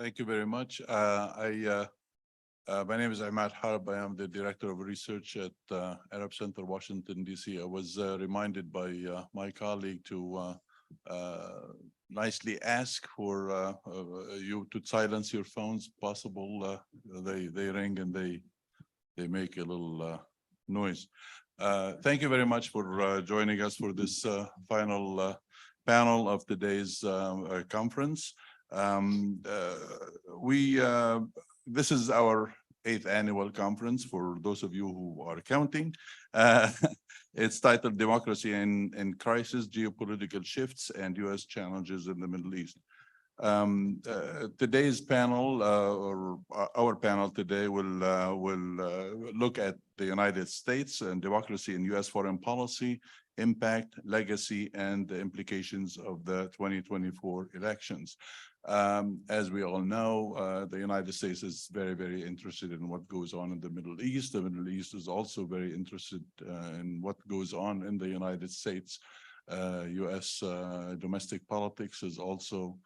Thank you very much. My name is Ahmad Harb. I am the Director of Research at Arab Center, Washington, D.C. I was reminded by my colleague to nicely ask for you to silence your phones. Possible they ring and they make a little noise. Thank you very much for joining us for this final panel of today's conference. This is our 8th annual conference for those of you who are counting. It's titled Democracy in Crisis, Geopolitical Shifts and U.S. Challenges in the Middle East. Today's panel, or our panel today, will look at the United States and democracy in U.S. foreign policy, impact, legacy, and the implications of the 2024 elections. As we all know, the United States is very, very interested in what goes on in the Middle East. The Middle East is also very interested in what goes on in the United States. U.S. Domestic politics is also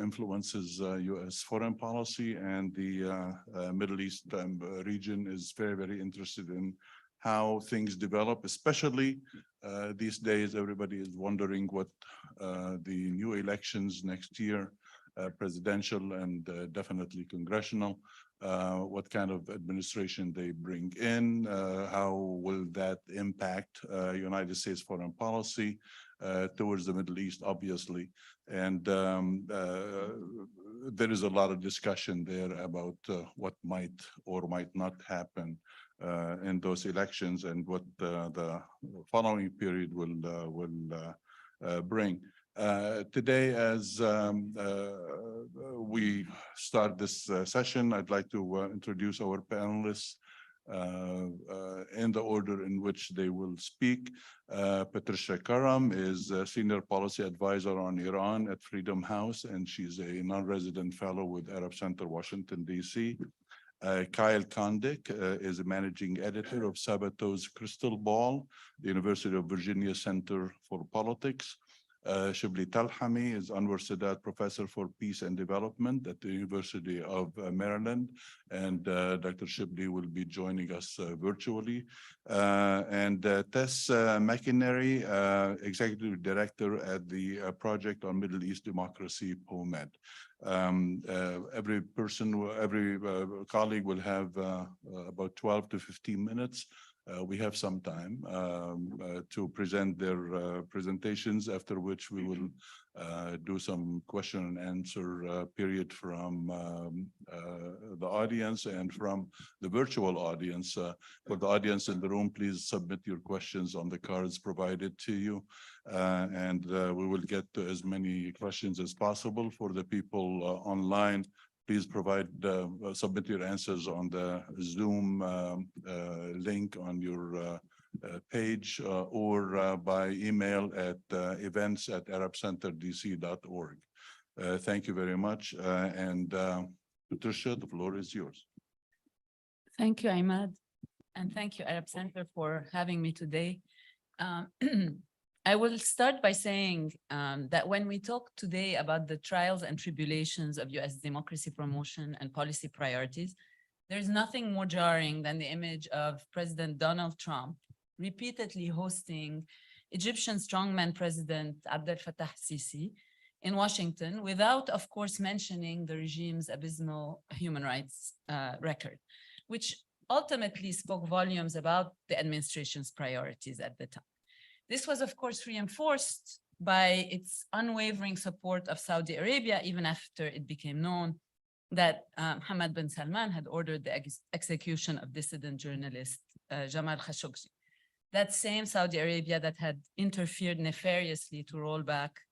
influences U.S. foreign policy, and the Middle East region is very, very interested in how things develop, especially these days. Everybody is wondering what the new elections next year, presidential and definitely congressional, what kind of administration they bring in, how will that impact United States foreign policy towards the Middle East, obviously. And there is a lot of discussion there about what might or might not happen in those elections and what the following period will bring. Today, as we start this session, I'd like to introduce our panelists in the order in which they will speak. Patricia Karam is a Senior Policy Advisor on Iran at Freedom House, and she's a non-resident fellow with Arab Center, Washington, D.C. Kyle Kondik is a Managing Editor of Sabato's Crystal Ball, the University of Virginia Center for Politics. Shibli Talhami is Anwar Sadat Professor for Peace and Development at the University of Maryland, and Dr. Shibli will be joining us virtually. And Tess McInerney, Executive Director at the Project on Middle East Democracy, POMED. Every colleague will have about 12 to 15 minutes. We have some time to present their presentations, after which we will do some question and answer period from the audience and from the virtual audience. For the audience in the room, please submit your questions on the cards provided to you, and we will get to as many questions as possible. For the people online, please submit your answers on the Zoom link on your page or by email at events@arabcenterdc.org. Thank you very much. And Patricia, the floor is yours. Thank you, Ahmad. And thank you, Arab Center, for having me today. I will start by saying that when we talk today about the trials and tribulations of U.S. democracy promotion and policy priorities, there's nothing more jarring than the image of President Donald Trump repeatedly hosting Egyptian strongman President Abdel Fattah Sisi in Washington, without, of course, mentioning the regime's abysmal human rights record, which ultimately spoke volumes about the administration's priorities at the time. This was, of course, reinforced by its unwavering support of Saudi Arabia, even after it became known that Mohammed bin Salman had ordered the execution of dissident journalist Jamal Khashoggi. That same Saudi Arabia that had interfered nefariously to roll back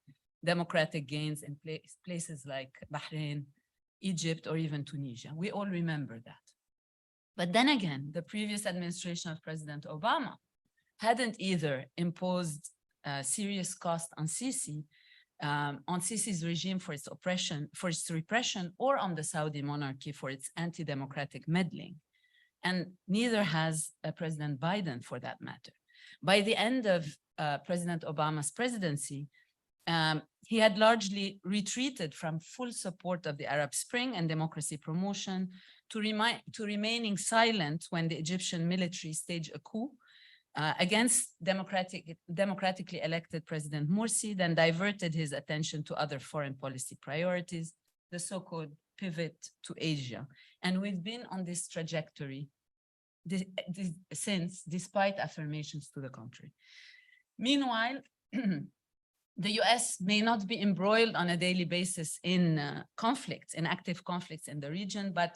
democratic gains in places like Bahrain, Egypt, or even Tunisia. We all remember that. But then again, the previous administration of President Obama hadn't either imposed serious cost on Sisi's regime for its repression, or on the Saudi monarchy for its anti-democratic meddling. And neither has President Biden, for that matter. By the end of President Obama's presidency, he had largely retreated from full support of the Arab Spring and democracy promotion to remaining silent when the Egyptian military staged a coup against democratically elected President Morsi, then diverted his attention to other foreign policy priorities, the so-called pivot to Asia. And we've been on this trajectory since, despite affirmations to the contrary. Meanwhile, the US may not be embroiled on a daily basis in conflicts, in active conflicts in the region, but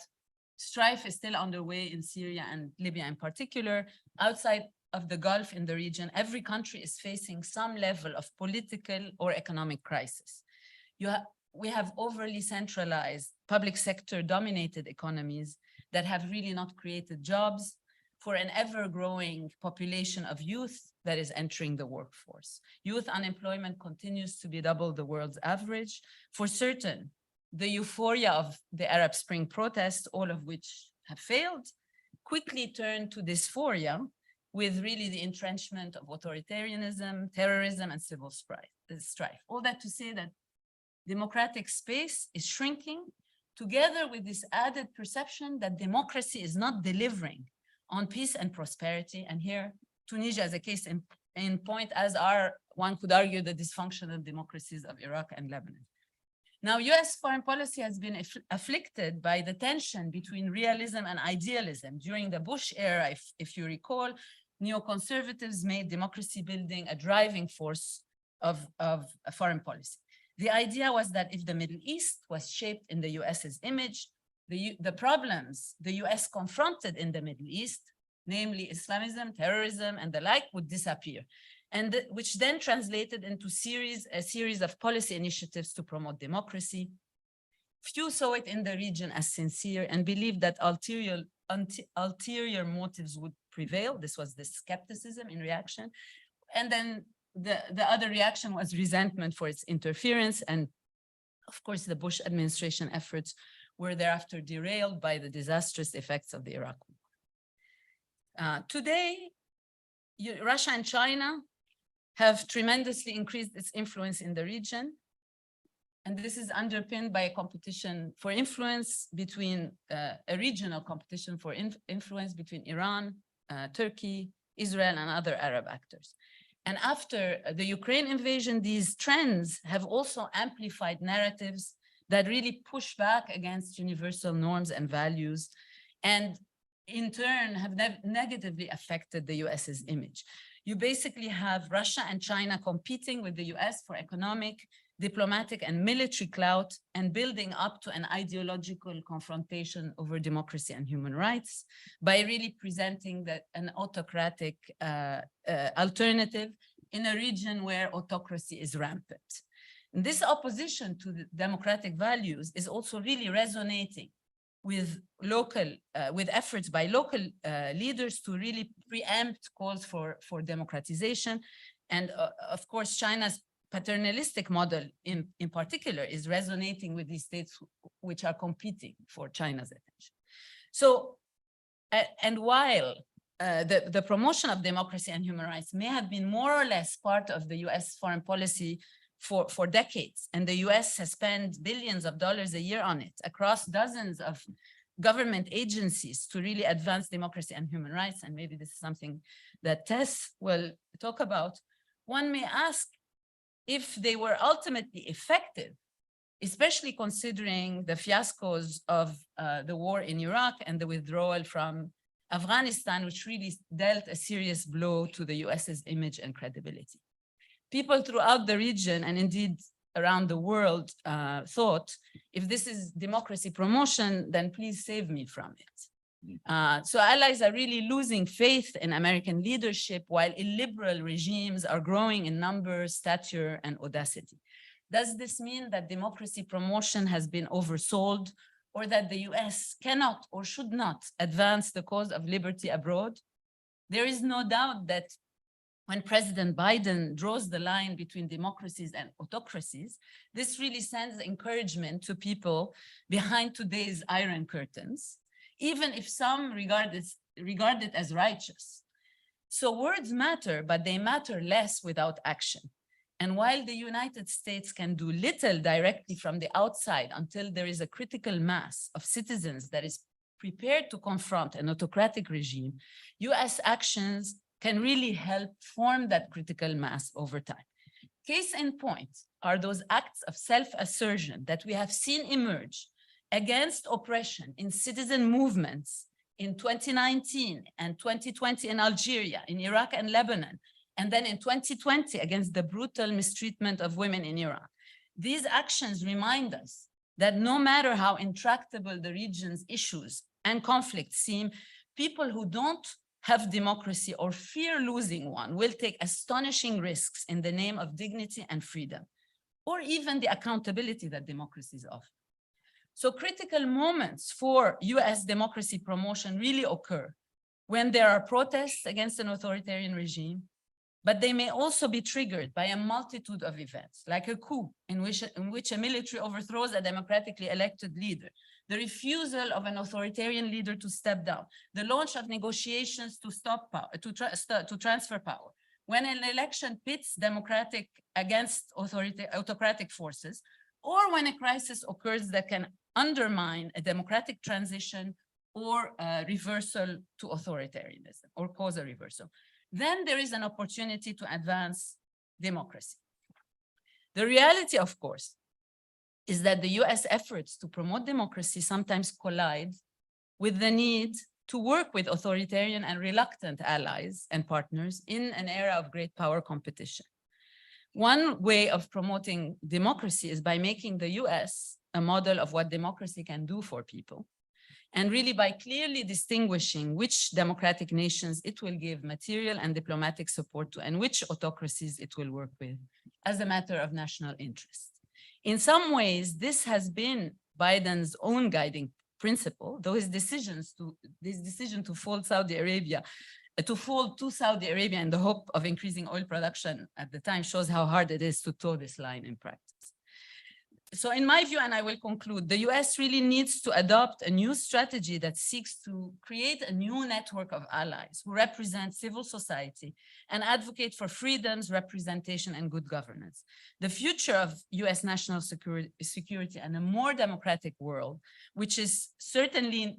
strife is still underway in Syria and Libya in particular. Outside of the Gulf in the region, every country is facing some level of political or economic crisis. We have overly centralized public sector dominated economies that have really not created jobs for an ever-growing population of youth that is entering the workforce. Youth unemployment continues to be double the world's average. For certain, the euphoria of the Arab Spring protests, all of which have failed, quickly turned to dysphoria with really the entrenchment of authoritarianism, terrorism, and civil strife. All that to say that democratic space is shrinking, together with this added perception that democracy is not delivering on peace and prosperity. And here, Tunisia is a case in point, as are, one could argue, the dysfunctional democracies of Iraq and Lebanon. Now, US foreign policy has been afflicted by the tension between realism and idealism. During the Bush era, if you recall, neoconservatives made democracy building a driving force of foreign policy. The idea was that if the Middle East was shaped in the US's image, the problems the US confronted in the Middle East, namely Islamism, terrorism, and the like, would disappear, and which then translated into a series of policy initiatives to promote democracy. Few saw it in the region as sincere and believed that ulterior motives would prevail. This was the skepticism in reaction. And then the other reaction was resentment for its interference. And of course, the Bush administration efforts were thereafter derailed by the disastrous effects of the Iraq War. Today, Russia and China have tremendously increased its influence in the region. And this is underpinned by a competition for influence between a regional competition for influence between Iran, Turkey, Israel, and other Arab actors. And after the Ukraine invasion, these trends have also amplified narratives that really push back against universal norms and values, and in turn have negatively affected the US's image. You basically have Russia and China competing with the US for economic, diplomatic, and military clout, and building up to an ideological confrontation over democracy and human rights by really presenting an autocratic alternative in a region where autocracy is rampant. And this opposition to the democratic values is also really resonating with with efforts by local leaders to really preempt calls for democratization. And of course, China's paternalistic model in particular is resonating with these states which are competing for China's attention. So, and while the promotion of democracy and human rights may have been more or less part of the US foreign policy for decades, and the US has spent billions of dollars a year on it across dozens of government agencies to really advance democracy and human rights, and maybe this is something that Tess will talk about, one may ask if they were ultimately effective, especially considering the fiascos of the war in Iraq and the withdrawal from Afghanistan, which really dealt a serious blow to the US's image and credibility. People throughout the region, and indeed around the world, thought, if this is democracy promotion, then please save me from it. So allies are really losing faith in American leadership, while illiberal regimes are growing in number, stature, and audacity. Does this mean that democracy promotion has been oversold, or that the US cannot or should not advance the cause of liberty abroad? There is no doubt that when President Biden draws the line between democracies and autocracies, this really sends encouragement to people behind today's iron curtains, even if some regard it as righteous. So words matter, but they matter less without action. And while the United States can do little directly from the outside until there is a critical mass of citizens that is prepared to confront an autocratic regime, US actions can really help form that critical mass over time. Case in point are those acts of self-assertion that we have seen emerge against oppression in citizen movements in 2019 and 2020 in Algeria, in Iraq and Lebanon, and then in 2020 against the brutal mistreatment of women in Iran. These actions remind us that no matter how intractable the region's issues and conflicts seem, people who don't have democracy or fear losing one will take astonishing risks in the name of dignity and freedom, or even the accountability that democracies offer. So critical moments for US democracy promotion really occur when there are protests against an authoritarian regime, but they may also be triggered by a multitude of events, like a coup in which a military overthrows a democratically elected leader, the refusal of an authoritarian leader to step down, the launch of negotiations to stop power, to transfer power, when an election pits democratic against autocratic forces, or when a crisis occurs that can undermine a democratic transition or a reversal to authoritarianism or cause a reversal. Then there is an opportunity to advance democracy. The reality, of course, is that the US efforts to promote democracy sometimes collide with the need to work with authoritarian and reluctant allies and partners in an era of great power competition. One way of promoting democracy is by making the US a model of what democracy can do for people, and really by clearly distinguishing which democratic nations it will give material and diplomatic support to and which autocracies it will work with as a matter of national interest. In some ways, this has been Biden's own guiding principle, though his decision to fold Saudi Arabia, to Saudi Arabia in the hope of increasing oil production at the time shows how hard it is to toe this line in practice. So in my view, and I will conclude, the US really needs to adopt a new strategy that seeks to create a new network of allies who represent civil society and advocate for freedoms, representation, and good governance. The future of US national security and a more democratic world, which is certainly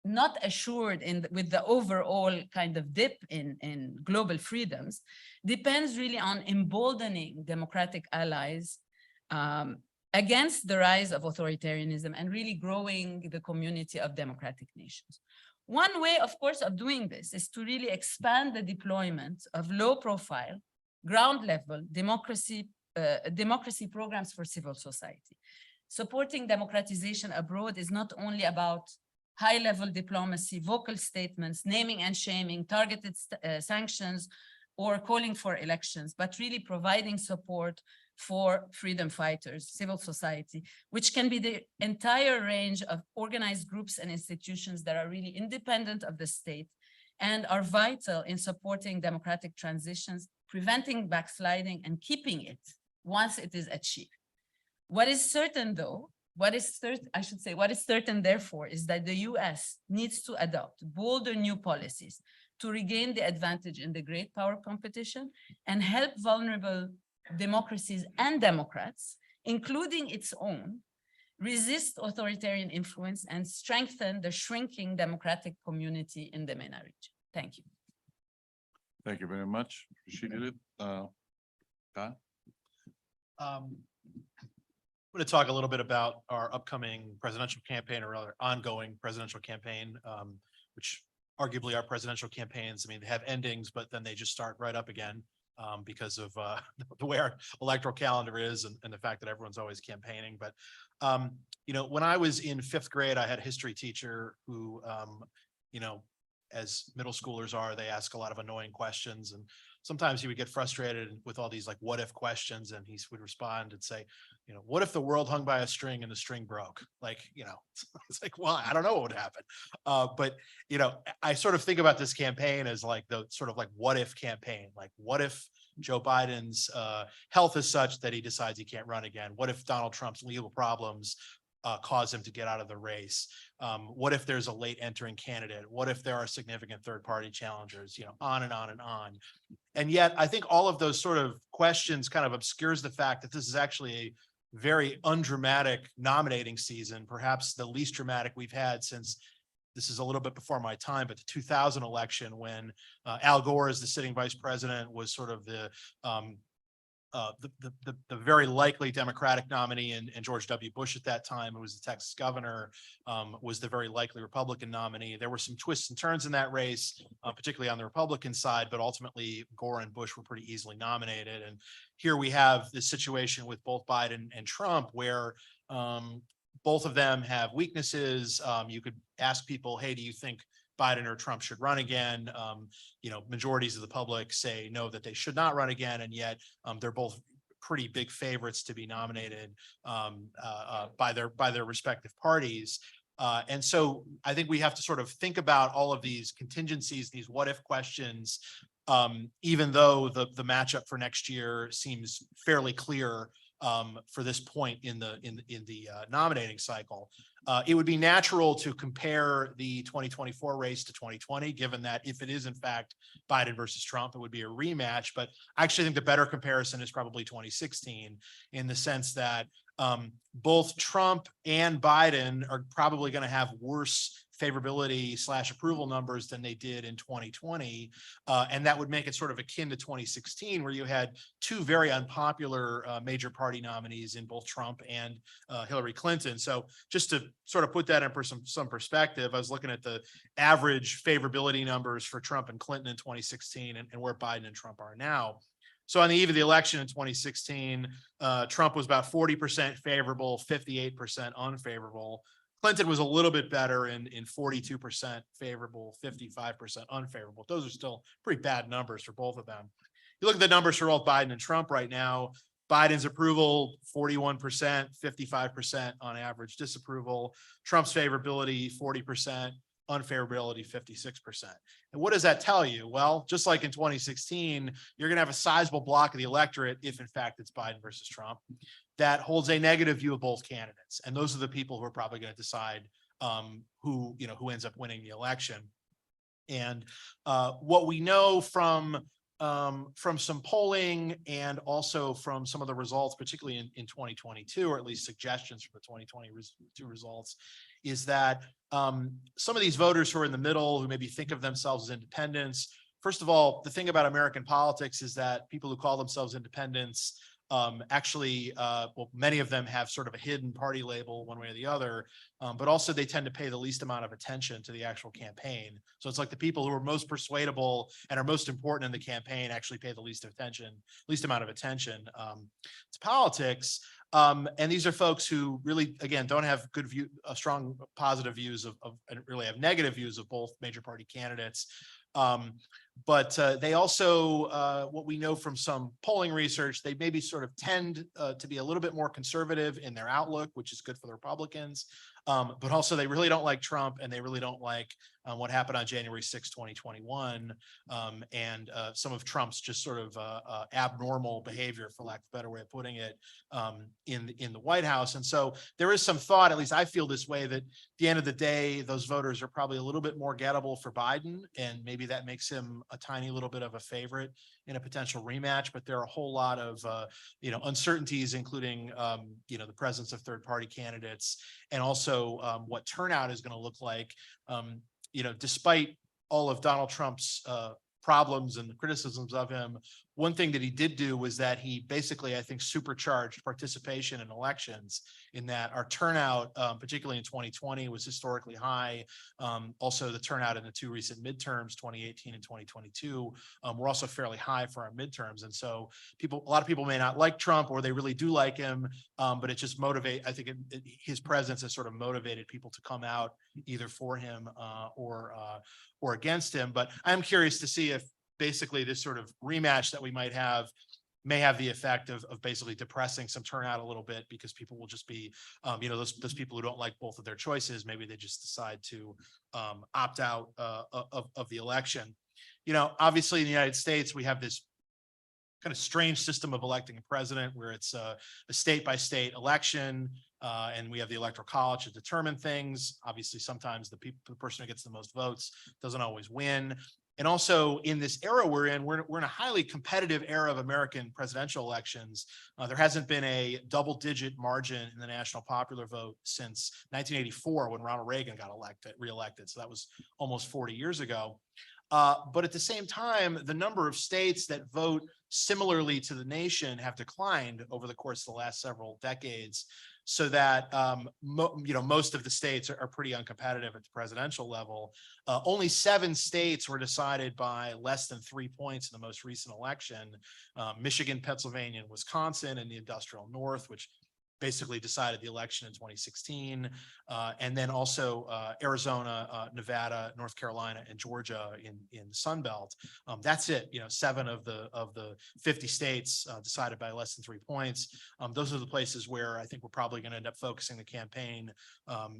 not assured with the overall kind of dip in global freedoms, depends really on emboldening democratic allies against the rise of authoritarianism and really growing the community of democratic nations. One way, of course, of doing this is to really expand the deployment of low-profile, ground-level democracy programs for civil society. Supporting democratization abroad is not only about high-level diplomacy, vocal statements, naming and shaming, targeted sanctions, or calling for elections, but really providing support for freedom fighters, civil society, which can be the entire range of organized groups and institutions that are really independent of the state and are vital in supporting democratic transitions, preventing backsliding, and keeping it once it is achieved. What is certain, though, what is certain, therefore, is that the US needs to adopt bolder new policies to regain the advantage in the great power competition and help vulnerable democracies and democrats, including its own, resist authoritarian influence and strengthen the shrinking democratic community in the MENA region. Thank you. Thank you very much. Appreciate it. Kyle? I'm going to talk a little bit about our upcoming presidential campaign, or rather ongoing presidential campaign, which arguably our presidential campaigns, I mean, they have endings, but then they just start right up again because of the way our electoral calendar is and the fact that everyone's always campaigning. But, you know, when I was in 5th grade, I had a history teacher who, you know, as middle schoolers are, they ask a lot of annoying questions. And sometimes he would get frustrated with all these like what if questions, and he would respond and say, you know, what if the world hung by a string and the string broke? Like, you know, it's like, well, I don't know what would happen. But, you know, I sort of think about this campaign as like the sort of like what if campaign, like what if Joe Biden's health is such that he decides he can't run again? What if Donald Trump's legal problems cause him to get out of the race? What if there's a late entering candidate? What if there are significant third party challengers, on and on and on. And yet I think all of those sort of questions kind of obscures the fact that this is actually a very undramatic nominating season, perhaps the least dramatic we've had since, this is a little bit before my time, but the 2000 election, when Al Gore, as the sitting vice president, was sort of the very likely Democratic nominee, and George W. Bush at that time, who was the Texas governor, was the very likely Republican nominee. There were some twists and turns in that race, particularly on the Republican side, but ultimately Gore and Bush were pretty easily nominated. And here we have this situation with both Biden and Trump, where both of them have weaknesses. You could ask people, hey, do you think Biden or Trump should run again? Majorities of the public say no, that they should not run again. And yet they're both pretty big favorites to be nominated by their respective parties. And so I think we have to sort of think about all of these contingencies, these what if questions, even though the matchup for next year seems fairly clear for this point in the nominating cycle. It would be natural to compare the 2024 race to 2020, given that if it is in fact Biden versus Trump, it would be a rematch. But I actually think the better comparison is probably 2016, in the sense that both Trump and Biden are probably going to have worse favorability / approval numbers than they did in 2020. And that would make it sort of akin to 2016, where you had two very unpopular major party nominees in both Trump and Hillary Clinton. So just to sort of put that in some perspective, I was looking at the average favorability numbers for Trump and Clinton in 2016 and where Biden and Trump are now. So on the eve of the election in 2016, Trump was about 40% favorable, 58% unfavorable. Clinton was a little bit better in 42% favorable, 55% unfavorable. Those are still pretty bad numbers for both of them. You look at the numbers for both Biden and Trump right now. Biden's approval, 41%, 55% on average disapproval. Trump's favorability, 40%, unfavorability, 56%. And what does that tell you? Well, just like in 2016, you're going to have a sizable block of the electorate, if in fact it's Biden versus Trump, that holds a negative view of both candidates. And those are the people who are probably going to decide who ends up winning the election. And what we know from some polling and also from some of the results, particularly in 2022, or at least suggestions for the 2022 results, is that some of these voters who are in the middle, who maybe think of themselves as independents, first of all, the thing about American politics is that people who call themselves independents many of them have sort of a hidden party label one way or the other, but also they tend to pay the least amount of attention to the actual campaign. So it's like the people who are most persuadable and are most important in the campaign actually pay the least amount of attention to politics. And these are folks who really, again, don't have strong positive views and really have negative views of both major party candidates. But they also, what we know from some polling research, they maybe sort of tend to be a little bit more conservative in their outlook, which is good for the Republicans. But also they really don't like Trump, and they really don't like what happened on January 6, 2021, and some of Trump's just sort of abnormal behavior, for lack of a better way of putting it, in the White House. And so there is some thought, at least I feel this way, that at the end of the day, those voters are probably a little bit more gettable for Biden, and maybe that makes him a tiny little bit of a favorite in a potential rematch. But there are a whole lot of uncertainties, including the presence of third-party candidates, and also what turnout is going to look like. Despite all of Donald Trump's problems and the criticisms of him, one thing that he did do was that he basically, I think, supercharged participation in elections, in that our turnout, particularly in 2020, was historically high. Also, the turnout in the two recent midterms, 2018 and 2022, were also fairly high for our midterms. And so a lot of people may not like Trump, or they really do like him, but it just his presence has sort of motivated people to come out either for him or against him. But I'm curious to see if basically this sort of rematch that we may have the effect of basically depressing some turnout a little bit, because people will just be, those people who don't like both of their choices, maybe they just decide to opt out of the election. Obviously in the United States, we have this kind of strange system of electing a president where it's a state by state election. And we have the electoral college to determine things. Obviously, sometimes the person who gets the most votes doesn't always win. And also in this era we're in a highly competitive era of American presidential elections. There hasn't been a double-digit margin in the national popular vote since 1984 when Ronald Reagan got reelected. So that was almost 40 years ago. But at the same time, the number of states that vote similarly to the nation have declined over the course of the last several decades, so that most of the states are pretty uncompetitive at the presidential level. Only 7 states were decided by less than 3 points in the most recent election: Michigan, Pennsylvania, and Wisconsin, and the industrial North, which basically decided the election in 2016, and then also Arizona, Nevada, North Carolina, and Georgia in the Sun Belt. That's it. 7 of the 50 states decided by less than 3 points. Those are the places where I think we're probably going to end up focusing the campaign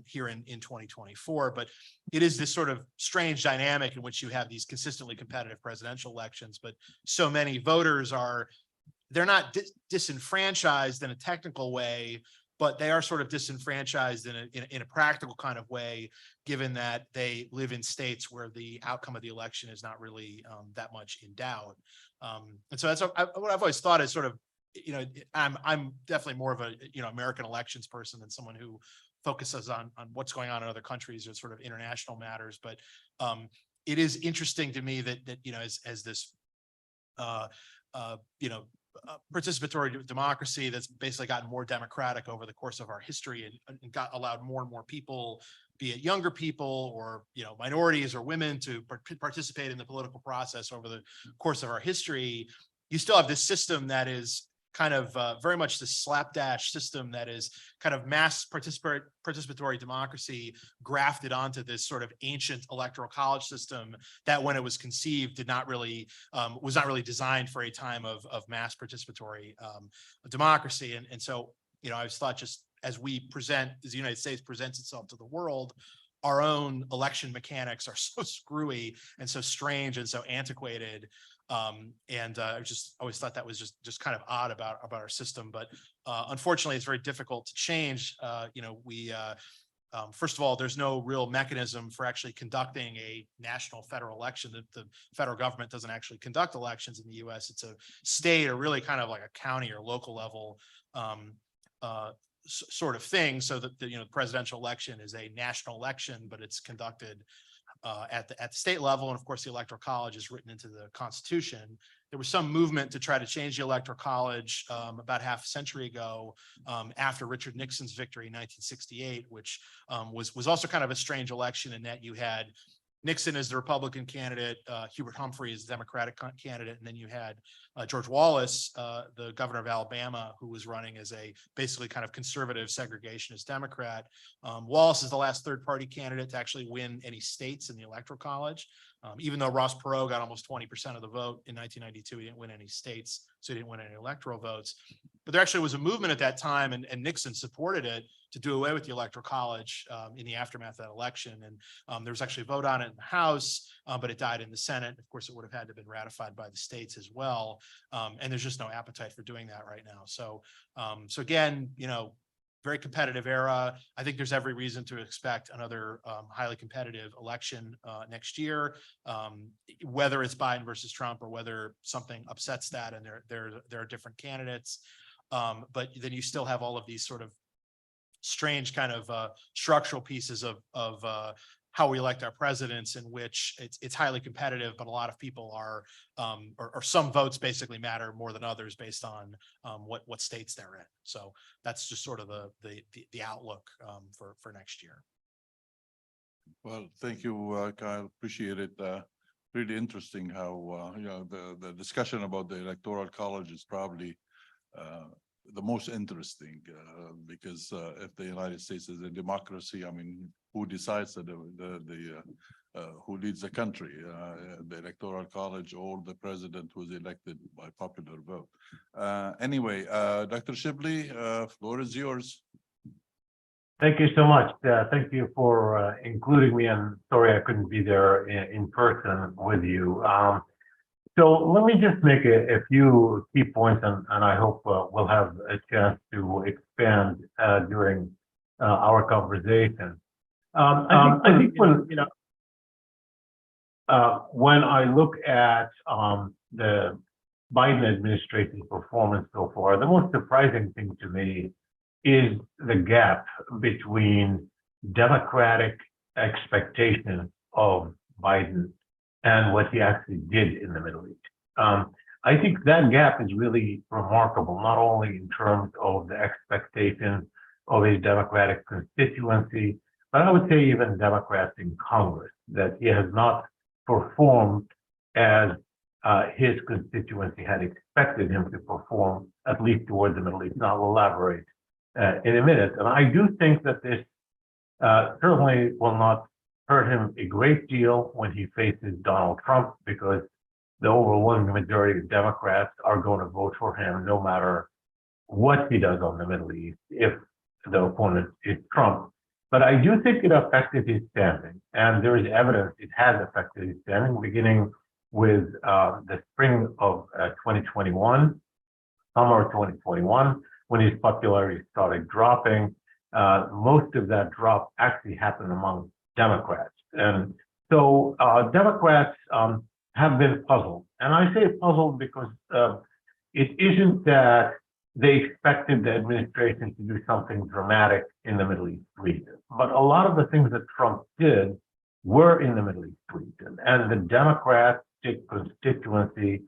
here in 2024. But it is this sort of strange dynamic in which you have these consistently competitive presidential elections, but so many voters they're not disenfranchised in a technical way, but they are sort of disenfranchised in a practical kind of way, given that they live in states where the outcome of the election is not really that much in doubt. And so that's what I've always thought is sort of, I'm definitely more of a American elections person than someone who focuses on what's going on in other countries or sort of international matters. But it is interesting to me that as this participatory democracy that's basically gotten more democratic over the course of our history and allowed more and more people, be it younger people or minorities or women, to participate in the political process over the course of our history. You still have this system that is kind of very much the slapdash system that is kind of mass participatory democracy grafted onto this sort of ancient electoral college system that, when it was conceived, was not really designed for a time of mass participatory democracy. And so, I always thought, just as the United States presents itself to the world, our own election mechanics are so screwy and so strange and so antiquated. I just always thought that was just kind of odd about our system. But unfortunately, it's very difficult to change. First of all, there's no real mechanism for actually conducting a national federal election. The federal government doesn't actually conduct elections in the U.S. It's a state, or really kind of like a county or local level sort of thing. So that the presidential election is a national election, but it's conducted at the state level. And of course, the Electoral College is written into the Constitution. There was some movement to try to change the Electoral College about half a century ago, after Richard Nixon's victory in 1968, which was also kind of a strange election in that you had Nixon as the Republican candidate, Hubert Humphrey as the Democratic candidate, and then you had George Wallace, the governor of Alabama, who was running as a basically kind of conservative segregationist Democrat. Wallace is the last third-party candidate to actually win any states in the Electoral College. Even though Ross Perot got almost 20% of the vote in 1992, he didn't win any states, so he didn't win any electoral votes. But there actually was a movement at that time, and Nixon supported it, to do away with the Electoral College in the aftermath of that election. And there was actually a vote on it in the House, but it died in the Senate. Of course, it would have had to have been ratified by the states as well. And there's just no appetite for doing that right now. So again, very competitive era. I think there's every reason to expect another highly competitive election next year, whether it's Biden versus Trump or whether something upsets that and there are different candidates. But then you still have all of these sort of strange kind of structural pieces of how we elect our presidents, in which it's highly competitive, but a lot of people are, or some votes basically matter more than others based on what states they're in. So that's just sort of the outlook for next year. Well, thank you, Kyle. Appreciate it. Really interesting how the discussion about the Electoral College is probably the most interesting, because if the United States is a democracy, I mean, who decides who leads the country, the Electoral College or the president who is elected by popular vote? Anyway, Dr. Shibley, floor is yours. Thank you so much. Thank you for including me, and sorry I couldn't be there in person with you. So let me just make a few key points, and I hope we'll have a chance to expand during our conversation. I think when I look at the Biden administration's performance so far, the most surprising thing to me is the gap between Democratic expectations of Biden and what he actually did in the Middle East. I think that gap is really remarkable, not only in terms of the expectations of his Democratic constituency, but I would say even Democrats in Congress, that he has not performed as his constituency had expected him to perform, at least towards the Middle East. And I'll elaborate in a minute. And I do think that this certainly will not hurt him a great deal when he faces Donald Trump, because the overwhelming majority of Democrats are going to vote for him no matter what he does on the Middle East if the opponent is Trump. But I do think it affected his standing, and there is evidence it has affected his standing, beginning with the spring of 2021, summer 2021, when his popularity started dropping. Most of that drop actually happened among Democrats. And so Democrats have been puzzled. And I say puzzled because it isn't that they expected the administration to do something dramatic in the Middle East region. But a lot of the things that Trump did were in the Middle East region. And the Democratic constituency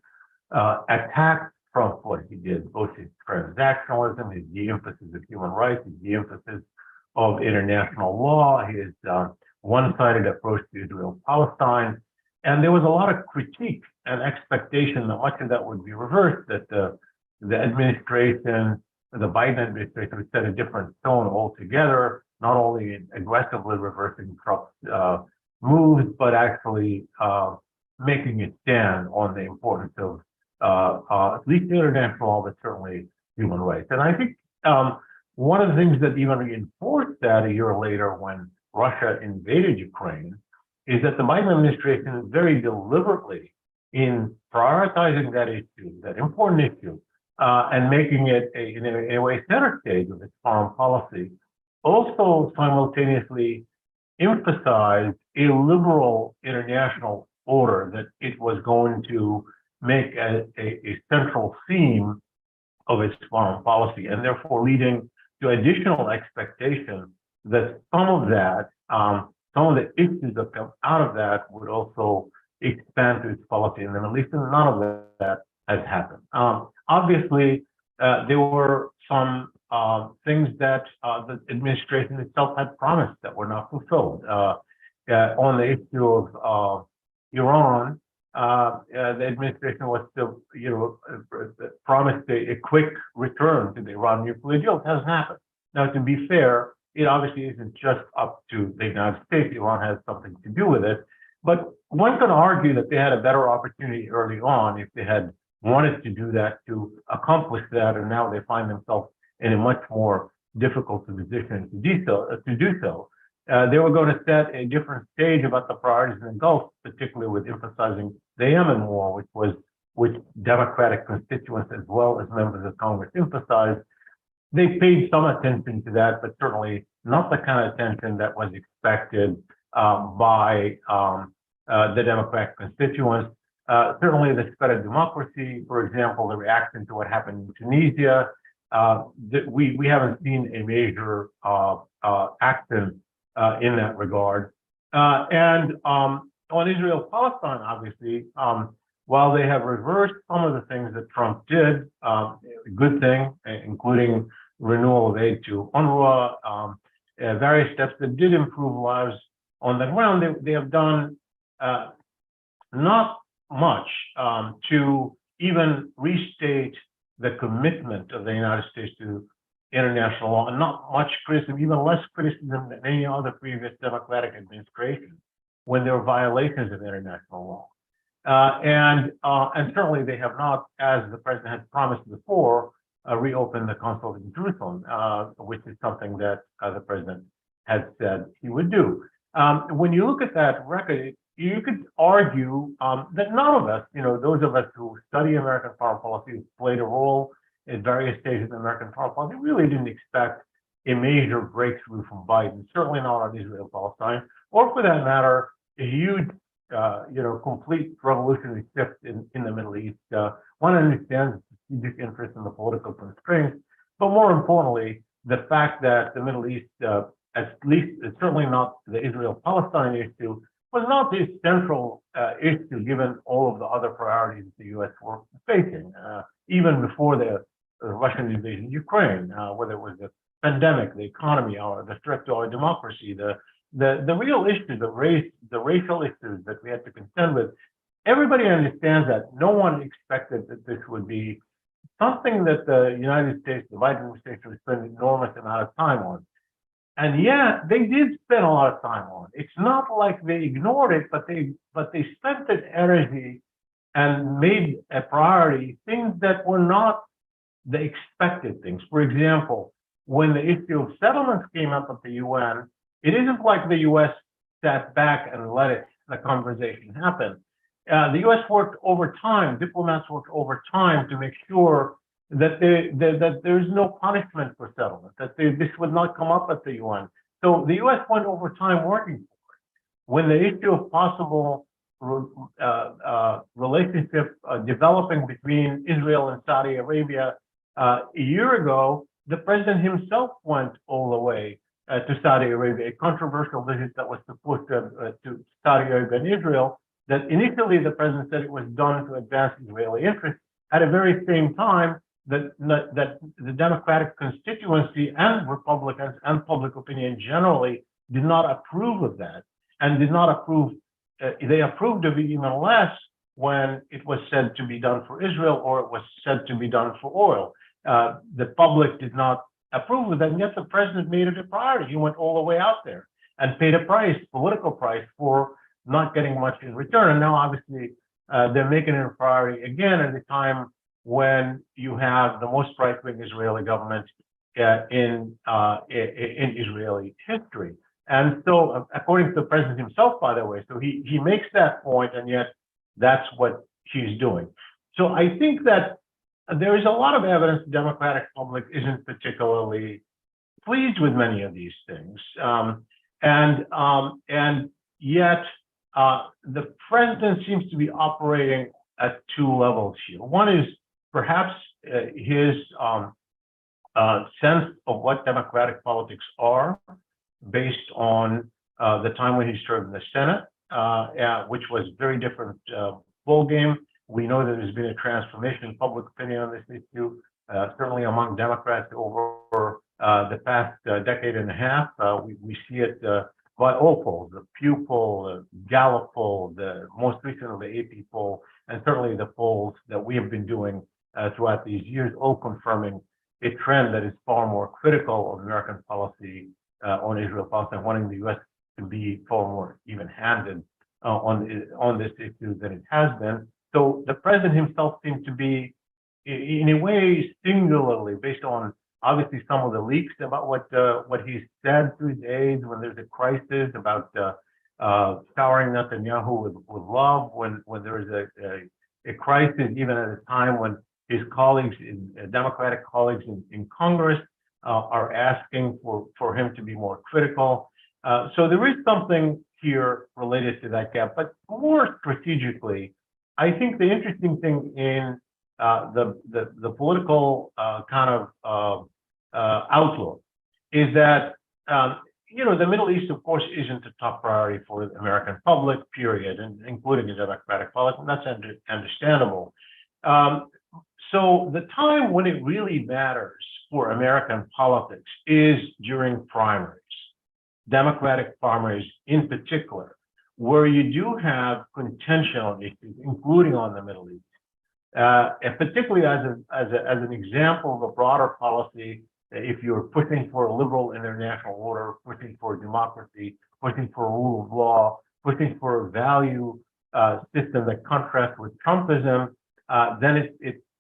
attacked Trump for what he did, both his transactionalism, his de-emphasis of human rights, his de-emphasis of international law, his one-sided approach to Israel-Palestine. And there was a lot of critique and expectation that much of that would be reversed, that the administration, the Biden administration, would set a different tone altogether, not only in aggressively reversing Trump's moves, but actually making a stand on the importance of at least international law, but certainly human rights. And I think one of the things that even reinforced that a year later when Russia invaded Ukraine is that the Biden administration is very deliberately in prioritizing that issue, that important issue, and making it in a way center stage of its foreign policy, also simultaneously emphasized a liberal international order that it was going to make a central theme of its foreign policy, and therefore leading to additional expectation that some of the issues that come out of that would also expand to its policy in the Middle East, and none of that has happened. Obviously, there were some things that the administration itself had promised that were not fulfilled. On the issue of Iran, the administration was still, promised a quick return to the Iran nuclear deal. It hasn't happened. Now, to be fair, it obviously isn't just up to the United States. Iran has something to do with it. But one can argue that they had a better opportunity early on if they had wanted to do that, to accomplish that, and now they find themselves in a much more difficult position to do so. They were going to set a different stage about the priorities in the Gulf, particularly with emphasizing the Yemen war, which Democratic constituents as well as members of Congress emphasized. They paid some attention to that, but certainly not the kind of attention that was expected by the Democratic constituents. Certainly the spread of democracy, for example, the reaction to what happened in Tunisia, we haven't seen a major action in that regard. And on Israel-Palestine, obviously, while they have reversed some of the things that Trump did, a good thing, including renewal of aid to UNRWA, various steps that did improve lives on the ground, they have done not much to even restate the commitment of the United States to international law, and not much criticism, even less criticism than any other previous Democratic administration when there were violations of international law. And certainly they have not, as the president had promised before, reopened the consulate in Jerusalem, which is something that the president had said he would do. When you look at that record, you could argue that none of us, those of us who study American foreign policy, played a role in various stages of American foreign policy, really didn't expect a major breakthrough from Biden, certainly not on Israel-Palestine, or for that matter, a huge, complete revolutionary shift in the Middle East. One understands the strategic interest in the political constraints, but more importantly, the fact that the Middle East, at least certainly not the Israel-Palestine issue, was not the central issue given all of the other priorities the U.S. were facing, even before the Russian invasion of Ukraine, whether it was the pandemic, the economy, or the threat to our democracy, the real issue, the racial issues that we had to contend with. Everybody understands that. No one expected that this would be something that the United States, the Biden administration, would spend an enormous amount of time on. And yet they did spend a lot of time on it. It's not like they ignored it, but they spent that energy and made a priority things that were not the expected things. For example, when the issue of settlements came up at the UN, it isn't like the US sat back and let the conversation happen. The US worked overtime, diplomats worked overtime to make sure that there's no punishment for settlement, that this would not come up at the UN. So the US went overtime working for it. When the issue of possible relationship developing between Israel and Saudi Arabia a year ago, the president himself went all the way to Saudi Arabia, a controversial visit that was supposed to Saudi Arabia and Israel, that initially the president said it was done to advance Israeli interests. At the very same time, that the Democratic constituency and Republicans and public opinion generally did not approve of that, and did not approve. They approved of it even less when it was said to be done for Israel or it was said to be done for oil. The public did not approve of that, and yet the president made it a priority. He went all the way out there and paid a price, political price, for not getting much in return. And now, obviously, they're making it a priority again at a time when you have the most right-wing Israeli government in Israeli history. And so, according to the president himself, by the way, so he makes that point, and yet that's what he's doing. So I think that there is a lot of evidence the Democratic public isn't particularly pleased with many of these things. And yet the president seems to be operating at two levels here. One is perhaps his sense of what Democratic politics are, based on the time when he served in the Senate, which was very different ballgame. We know that there's been a transformation in public opinion on this issue, certainly among Democrats over the past decade and a half. We see it by all polls, the Pew poll, the Gallup poll, the most recent, the AP poll, and certainly the polls that we have been doing throughout these years, all confirming a trend that is far more critical of American policy on Israel-Palestine, wanting the U.S. to be far more even-handed on this issue than it has been. So the president himself seemed to be, in a way, singularly, based on obviously some of the leaks about what he said through his aides when there's a crisis, about showering Netanyahu with love, when there is a crisis, even at a time when his colleagues, Democratic colleagues in Congress, are asking for him to be more critical. So there is something here related to that gap, but more strategically, I think the interesting thing in the political kind of outlook is that the Middle East, of course, isn't a top priority for the American public, period, and including the Democratic public, and that's understandable. So the time when it really matters for American politics is during primaries, Democratic primaries in particular, where you do have contention issues, including on the Middle East, and particularly as an example of a broader policy. If you're pushing for a liberal international order, pushing for democracy, pushing for a rule of law, pushing for a value system that contrasts with Trumpism, then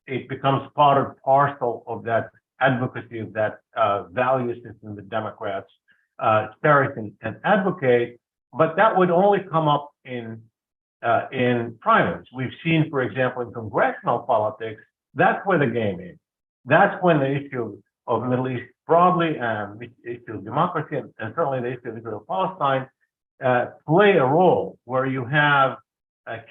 it becomes part and parcel of that advocacy of that value system that Democrats cherish and advocate. But that would only come up in in primaries. We've seen, for example, in congressional politics, that's where the game is. That's when the issue of Middle East broadly and the issue of democracy and certainly the issue of Israel-Palestine play a role, where you have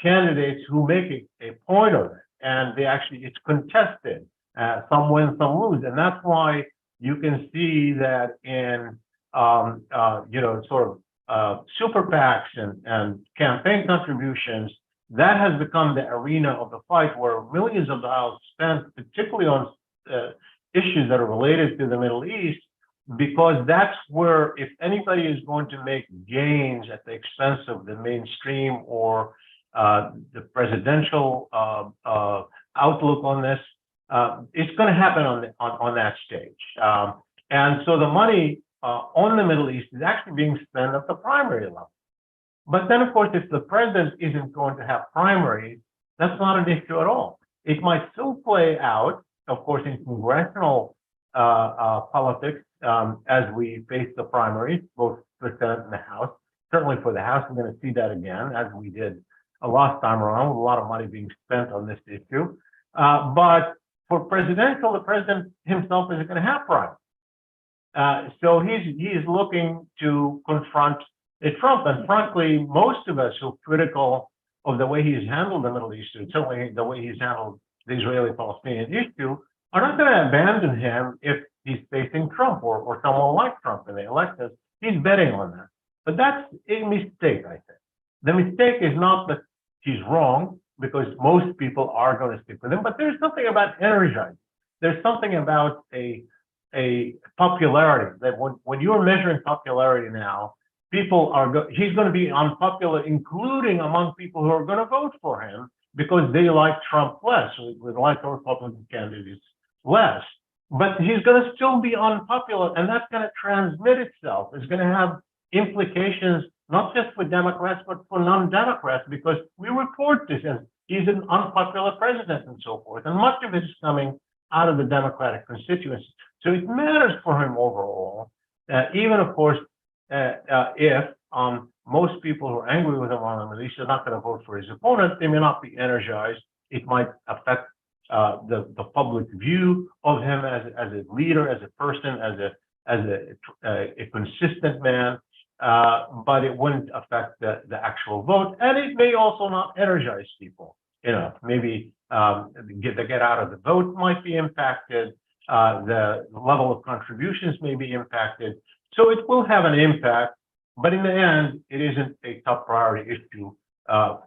candidates who make a point of it, and it's contested. Some win, some lose, and that's why you can see that in super PACs and campaign contributions, that has become the arena of the fight, where millions of dollars spent, particularly on issues that are related to the Middle East, because that's where, if anybody is going to make gains at the expense of the mainstream or the presidential outlook on this, it's going to happen on that stage. And so the money on the Middle East is actually being spent at the primary level. But then, of course, if the president isn't going to have primaries, that's not an issue at all. It might still play out, of course, in congressional politics as we face the primaries, both the Senate and the House. Certainly for the House, we're going to see that again, as we did last time around, with a lot of money being spent on this issue. But for presidential, the president himself isn't going to have primaries. So he's looking to confront Trump. And frankly, most of us who are critical of the way he's handled the Middle East, and certainly the way he's handled the Israeli-Palestinian issue, are not going to abandon him if he's facing Trump or someone like Trump in the elections. He's betting on that. But that's a mistake, I think. The mistake is not that he's wrong, because most people are going to stick with him, but there's something about energizing. There's something about a popularity that when you're measuring popularity now, people he's going to be unpopular, including among people who are going to vote for him because they like Trump less, or they like the Republican candidates less. But he's going to still be unpopular, and that's going to transmit itself. It's going to have implications not just for Democrats, but for non-Democrats, because we report this as he's an unpopular president and so forth. And much of it is coming out of the Democratic constituency. So it matters for him overall, even, of course, if most people who are angry with him on the Middle East are not going to vote for his opponent. They may not be energized. It might affect the public view of him as a leader, as a person, as a consistent man. But it wouldn't affect the actual vote, and it may also not energize people. Maybe the get out of the vote might be impacted. The level of contributions may be impacted. So it will have an impact, but in the end, it isn't a top priority issue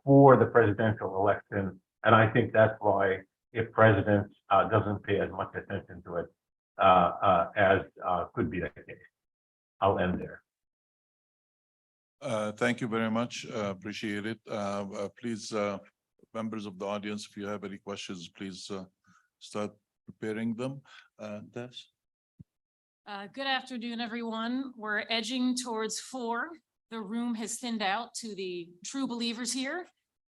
for the presidential election. And I think that's why if president doesn't pay as much attention to it as could be the case. I'll end there. Thank you very much. Appreciate it. Please, members of the audience, if you have any questions, please start preparing them. Des? Good afternoon, everyone. We're edging towards 4. The room has thinned out to the true believers here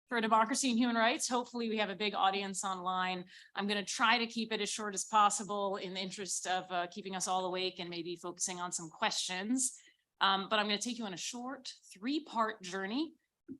for democracy and human rights. Hopefully we have a big audience online. I'm going to try to keep it as short as possible in the interest of keeping us all awake and maybe focusing on some questions. But I'm going to take you on a short 3-part journey.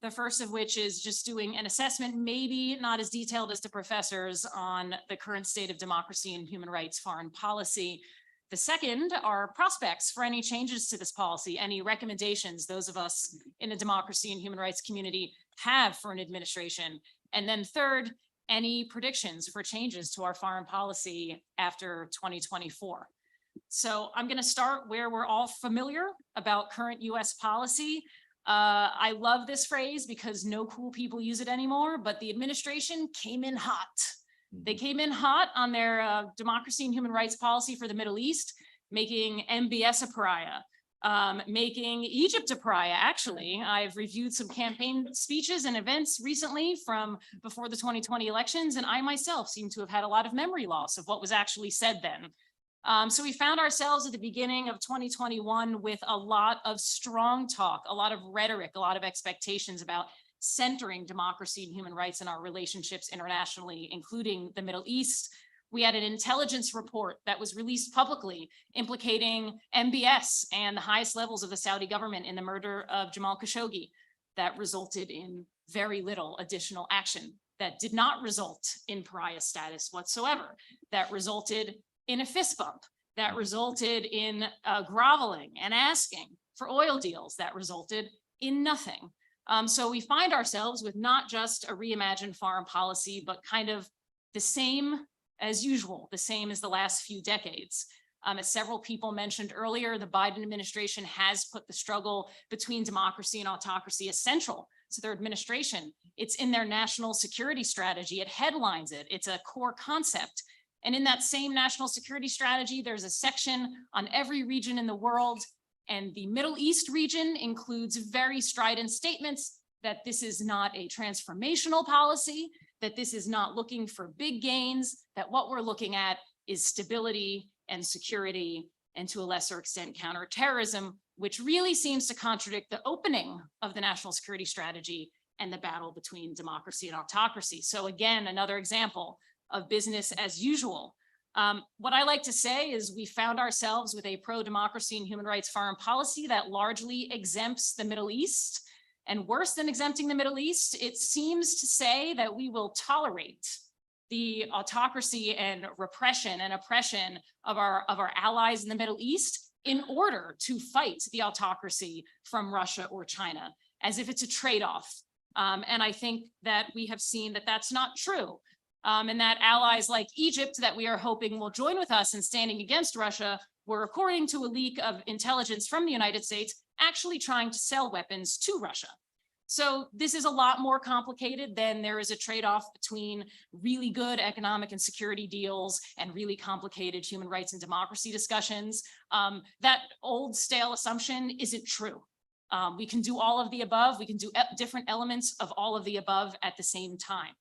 The first of which is just doing an assessment, maybe not as detailed as the professors, on the current state of democracy and human rights foreign policy. The second are prospects for any changes to this policy, any recommendations those of us in the democracy and human rights community have for an administration. And then third, any predictions for changes to our foreign policy after 2024. So I'm going to start where we're all familiar about current US policy. I love this phrase because no cool people use it anymore, but the administration came in hot. They came in hot on their democracy and human rights policy for the Middle East, making MBS a pariah, making Egypt a pariah. Actually, I've reviewed some campaign speeches and events recently from before the 2020 elections, and I myself seem to have had a lot of memory loss of what was actually said then. So we found ourselves at the beginning of 2021 with a lot of strong talk, a lot of rhetoric, a lot of expectations about centering democracy and human rights in our relationships internationally, including the Middle East. We had an intelligence report that was released publicly implicating MBS and the highest levels of the Saudi government in the murder of Jamal Khashoggi. that resulted in very little additional action, that did not result in pariah status whatsoever, that resulted in a fist bump, that resulted in groveling and asking for oil deals, that resulted in nothing. So we find ourselves with not just a reimagined foreign policy, but kind of the same as usual, the same as the last few decades. As several people mentioned earlier, the Biden administration has put the struggle between democracy and autocracy as central to their administration. It's in their national security strategy. It headlines it. It's a core concept. And in that same national security strategy, there's a section on every region in the world. And the Middle East region includes very strident statements that this is not a transformational policy, that this is not looking for big gains, that what we're looking at is stability and security, and to a lesser extent, counterterrorism, which really seems to contradict the opening of the national security strategy and the battle between democracy and autocracy. So again, another example of business as usual. What I like to say is we found ourselves with a pro-democracy and human rights foreign policy that largely exempts the Middle East. And worse than exempting the Middle East, it seems to say that we will tolerate the autocracy and repression and oppression of our allies in the Middle East in order to fight the autocracy from Russia or China, as if it's a trade-off. And I think that we have seen that that's not true. And that allies like Egypt that we are hoping will join with us in standing against Russia were, according to a leak of intelligence from the United States, actually trying to sell weapons to Russia. So this is a lot more complicated than there is a trade-off between really good economic and security deals and really complicated human rights and democracy discussions. That old stale assumption isn't true. We can do all of the above. We can do different elements of all of the above at the same time.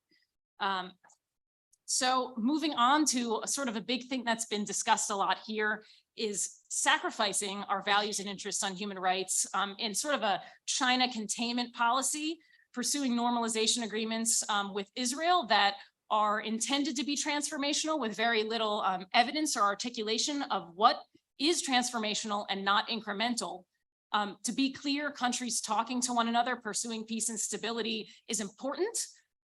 So moving on to a sort of a big thing that's been discussed a lot here is sacrificing our values and interests on human rights in sort of a China containment policy, pursuing normalization agreements with Israel that are intended to be transformational with very little evidence or articulation of what is transformational and not incremental. To be clear, countries talking to one another, pursuing peace and stability is important,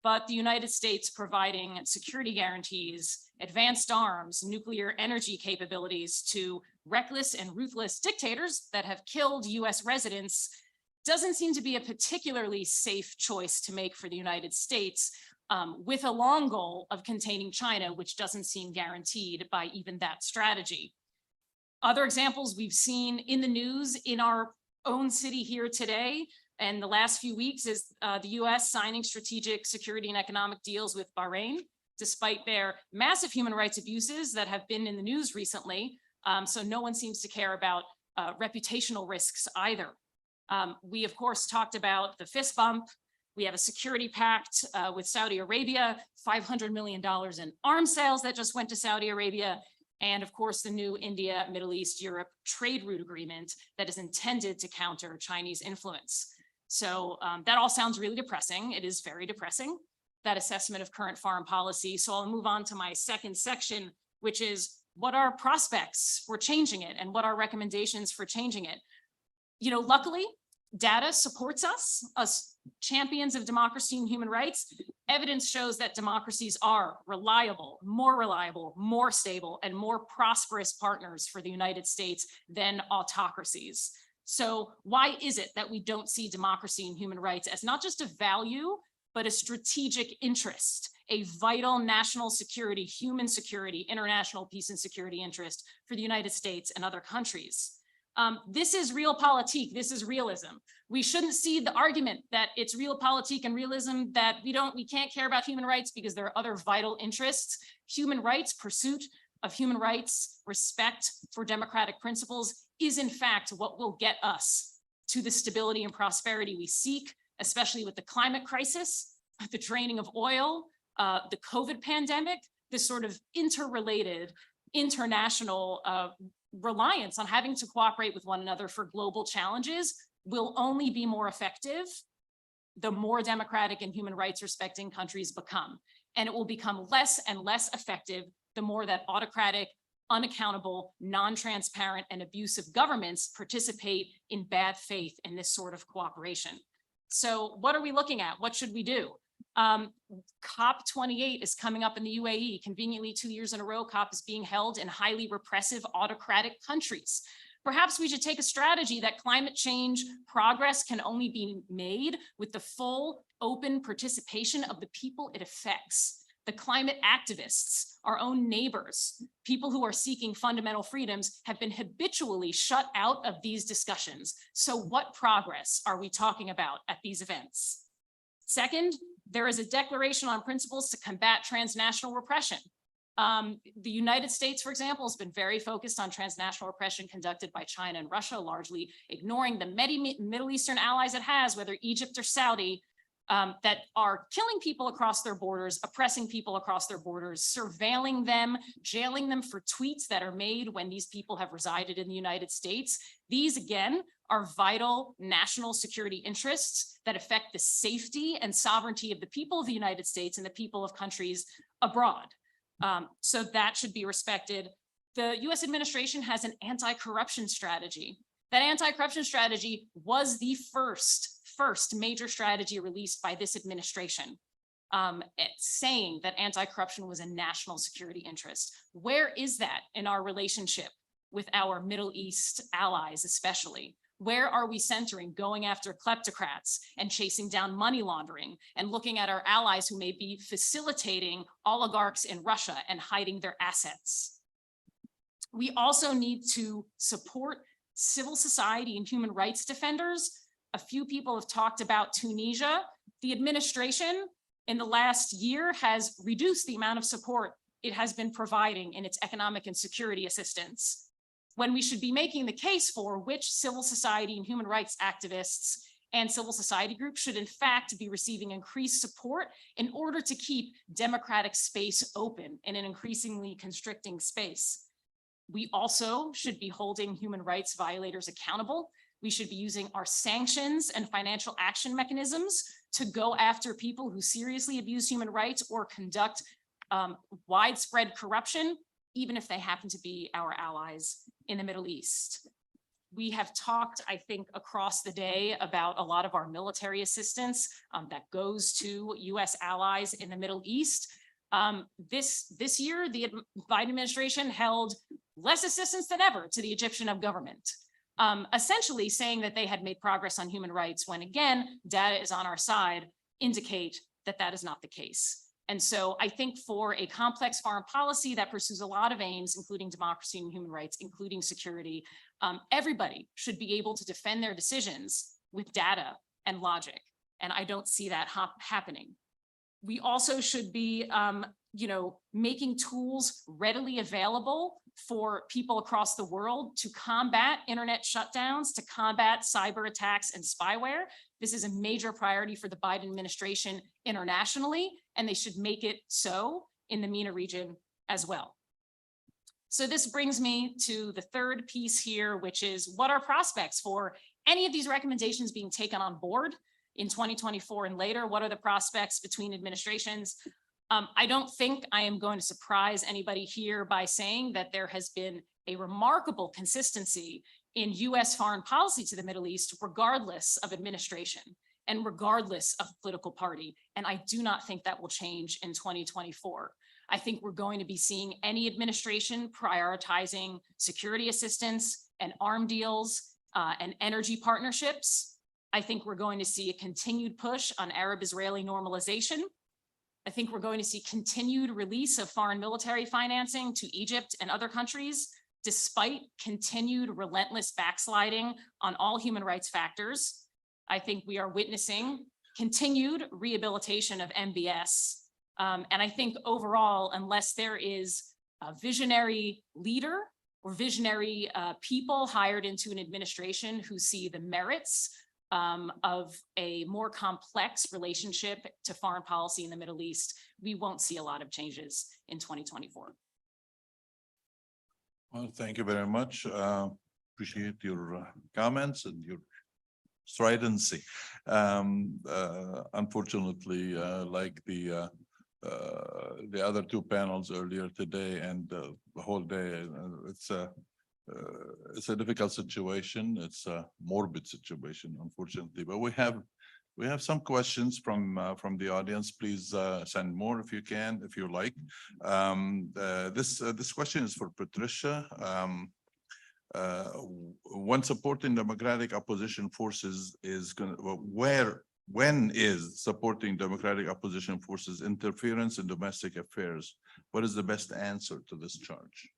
but the United States providing security guarantees, advanced arms, nuclear energy capabilities to reckless and ruthless dictators that have killed US residents doesn't seem to be a particularly safe choice to make for the United States, with a long goal of containing China, which doesn't seem guaranteed by even that strategy. Other examples we've seen in the news in our own city here today and the last few weeks is the US signing strategic security and economic deals with Bahrain, despite their massive human rights abuses that have been in the news recently. So no one seems to care about reputational risks either. We, of course, talked about the fist bump. We have a security pact with Saudi Arabia, $500 million in arms sales that just went to Saudi Arabia. And of course, the new India, Middle East, Europe trade route agreement that is intended to counter Chinese influence. So that all sounds really depressing. It is very depressing, that assessment of current foreign policy. So I'll move on to my second section, which is what are prospects for changing it and what are recommendations for changing it? You know, luckily, data supports us champions of democracy and human rights. Evidence shows that democracies are reliable, more stable, and more prosperous partners for the United States than autocracies. So why is it that we don't see democracy and human rights as not just a value, but a strategic interest, a vital national security, human security, international peace and security interest for the United States and other countries? This is realpolitik. This is realism. We shouldn't see the argument that it's realpolitik and realism that we can't care about human rights because there are other vital interests. Human rights, pursuit of human rights, respect for democratic principles is in fact what will get us to the stability and prosperity we seek, especially with the climate crisis, the draining of oil, the COVID pandemic, this sort of interrelated international reliance on having to cooperate with one another for global challenges will only be more effective the more democratic and human rights respecting countries become. And it will become less and less effective the more that autocratic, unaccountable, non-transparent, and abusive governments participate in bad faith in this sort of cooperation. So what are we looking at? What should we do? COP28 is coming up in the UAE. Conveniently, 2 years in a row, COP is being held in highly repressive autocratic countries. Perhaps we should take a strategy that climate change progress can only be made with the full, open participation of the people it affects. The climate activists, our own neighbors, people who are seeking fundamental freedoms have been habitually shut out of these discussions. So what progress are we talking about at these events? Second, there is a declaration on principles to combat transnational repression. The United States, for example, has been very focused on transnational repression conducted by China and Russia, largely ignoring the many Middle Eastern allies it has, whether Egypt or Saudi, that are killing people across their borders, oppressing people across their borders, surveilling them, jailing them for tweets that are made when these people have resided in the United States. These, again, are vital national security interests that affect the safety and sovereignty of the people of the United States and the people of countries abroad. So that should be respected. The US administration has an anti-corruption strategy. That anti-corruption strategy was the first major strategy released by this administration, saying that anti-corruption was a national security interest. Where is that in our relationship with our Middle East allies, especially? Where are we centering going after kleptocrats and chasing down money laundering and looking at our allies who may be facilitating oligarchs in Russia and hiding their assets? We also need to support civil society and human rights defenders. A few people have talked about Tunisia. The administration in the last year has reduced the amount of support it has been providing in its economic and security assistance, when we should be making the case for which civil society and human rights activists and civil society groups should in fact be receiving increased support in order to keep democratic space open in an increasingly constricting space. We also should be holding human rights violators accountable. We should be using our sanctions and financial action mechanisms to go after people who seriously abuse human rights or conduct widespread corruption, even if they happen to be our allies in the Middle East. We have talked, I think, across the day about a lot of our military assistance that goes to US allies in the Middle East. This year, the Biden administration held less assistance than ever to the Egyptian government, essentially saying that they had made progress on human rights when, again, data is on our side, indicate that that is not the case. And so I think for a complex foreign policy that pursues a lot of aims, including democracy and human rights, including security, everybody should be able to defend their decisions with data and logic. And I don't see that happening. We also should be, making tools readily available for people across the world to combat internet shutdowns, to combat cyber attacks and spyware. This is a major priority for the Biden administration internationally, and they should make it so in the MENA region as well. So this brings me to the third piece here, which is what are prospects for any of these recommendations being taken on board in 2024 and later? What are the prospects between administrations? I don't think I am going to surprise anybody here by saying that there has been a remarkable consistency in US foreign policy to the Middle East, regardless of administration and regardless of political party. And I do not think that will change in 2024. I think we're going to be seeing any administration prioritizing security assistance and arm deals and energy partnerships. I think we're going to see a continued push on Arab-Israeli normalization. I think we're going to see continued release of foreign military financing to Egypt and other countries, despite continued relentless backsliding on all human rights factors. I think we are witnessing continued rehabilitation of MBS. And I think overall, unless there is a visionary leader or visionary people hired into an administration who see the merits of a more complex relationship to foreign policy in the Middle East, we won't see a lot of changes in 2024. Well, thank you very much. Appreciate your comments and your stridency. Unfortunately, like the other two panels earlier today and the whole day, it's a difficult situation. It's a morbid situation, unfortunately, but we We have some questions from the audience. Please send more if you can, if you like. This question is for Patricia. When supporting democratic opposition forces is going to, when is supporting democratic opposition forces interference in domestic affairs? What is the best answer to this charge?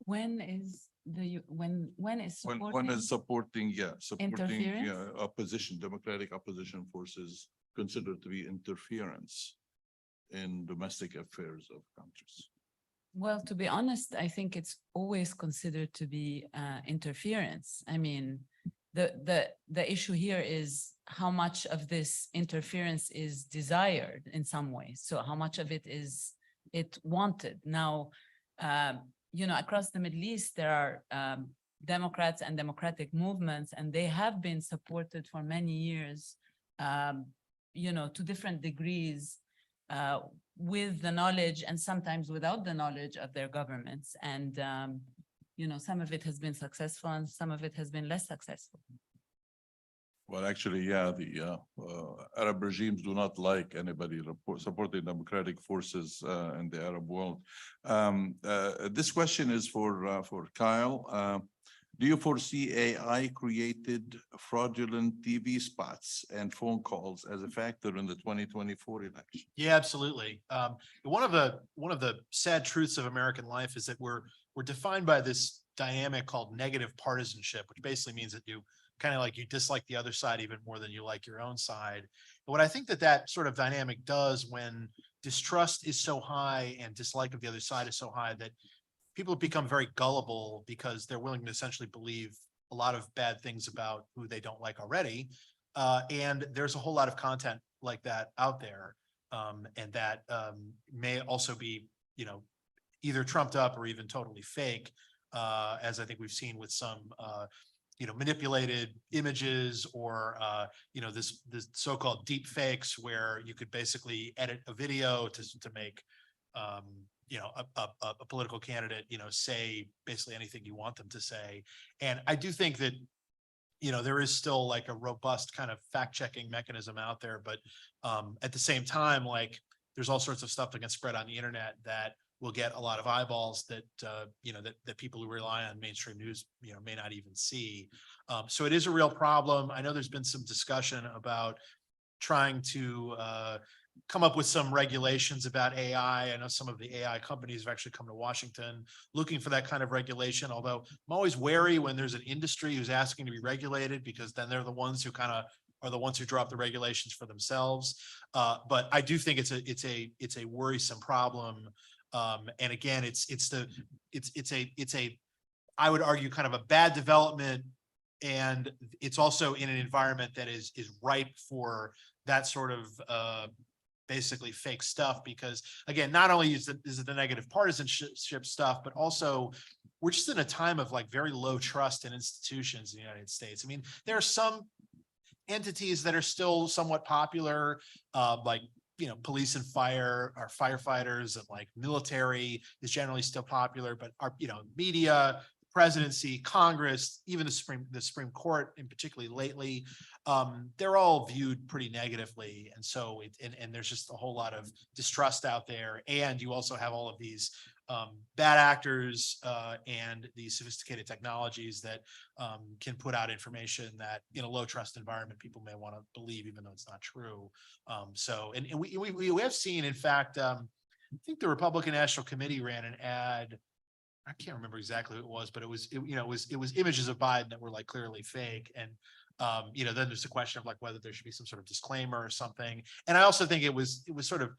When is When is supporting? supporting, Interference? opposition, democratic opposition forces considered to be interference in domestic affairs of countries? Well, to be honest, I think it's always considered to be interference. I mean, the issue here is how much of this interference is desired in some way. So how much of it is wanted? Now, you know, across the Middle East, there are Democrats and democratic movements, and they have been supported for many years, you know, to different degrees, with the knowledge and sometimes without the knowledge of their governments. And, you know, some of it has been successful and some of it has been less successful. Well, actually, yeah, the Arab regimes do not like anybody supporting democratic forces in the Arab world. This question is for Kyle. Do you foresee AI created fraudulent TV spots and phone calls as a factor in the 2024 election? Yeah, absolutely. One of the sad truths of American life is that we're defined by this dynamic called negative partisanship, which basically means that you kind of like you dislike the other side even more than you like your own side. But what I think that sort of dynamic does when distrust is so high and dislike of the other side is so high that people become very gullible because they're willing to essentially believe a lot of bad things about who they don't like already. And there's a whole lot of content like that out there. And that may also be, you know, either trumped up or even totally fake, as I think we've seen with some you know, manipulated images or, you know, this so-called deep fakes where you could basically edit a video to make, you know, a political candidate, you know, say basically anything you want them to say. And I do think that, you know, there is still like a robust kind of fact-checking mechanism out there, but at the same time, like there's all sorts of stuff that can spread on the internet that will get a lot of eyeballs that, you know, that people who rely on mainstream news, you know, may not even see. So it is a real problem. I know there's been some discussion about trying to come up with some regulations about AI. I know some of the AI companies have actually come to Washington looking for that kind of regulation, although I'm always wary when there's an industry who's asking to be regulated because then they're the ones who kind of are the ones who drop the regulations for themselves. But I do think it's a worrisome problem. And again, it's a I would argue kind of a bad development, and it's also in an environment that is ripe for that sort of basically fake stuff, because again, not only is it the negative partisanship stuff, but also we're just in a time of like very low trust in institutions in the United States. I mean, there are some entities that are still somewhat popular, like, you know, police and fire, our firefighters, and like military is generally still popular, but our, you know, media, presidency, Congress, even the Supreme Court, in particularly lately, they're all viewed pretty negatively. And so and there's just a whole lot of distrust out there. And you also have all of these bad actors and these sophisticated technologies that can put out information that in a low trust environment, people may want to believe, even though it's not true. So, and we have seen, in fact, I think the Republican National Committee ran an ad. I can't remember exactly what it was, but it was images of Biden that were like clearly fake. And, you know, then there's the question of like whether there should be some sort of disclaimer or something. And I also think it was sort of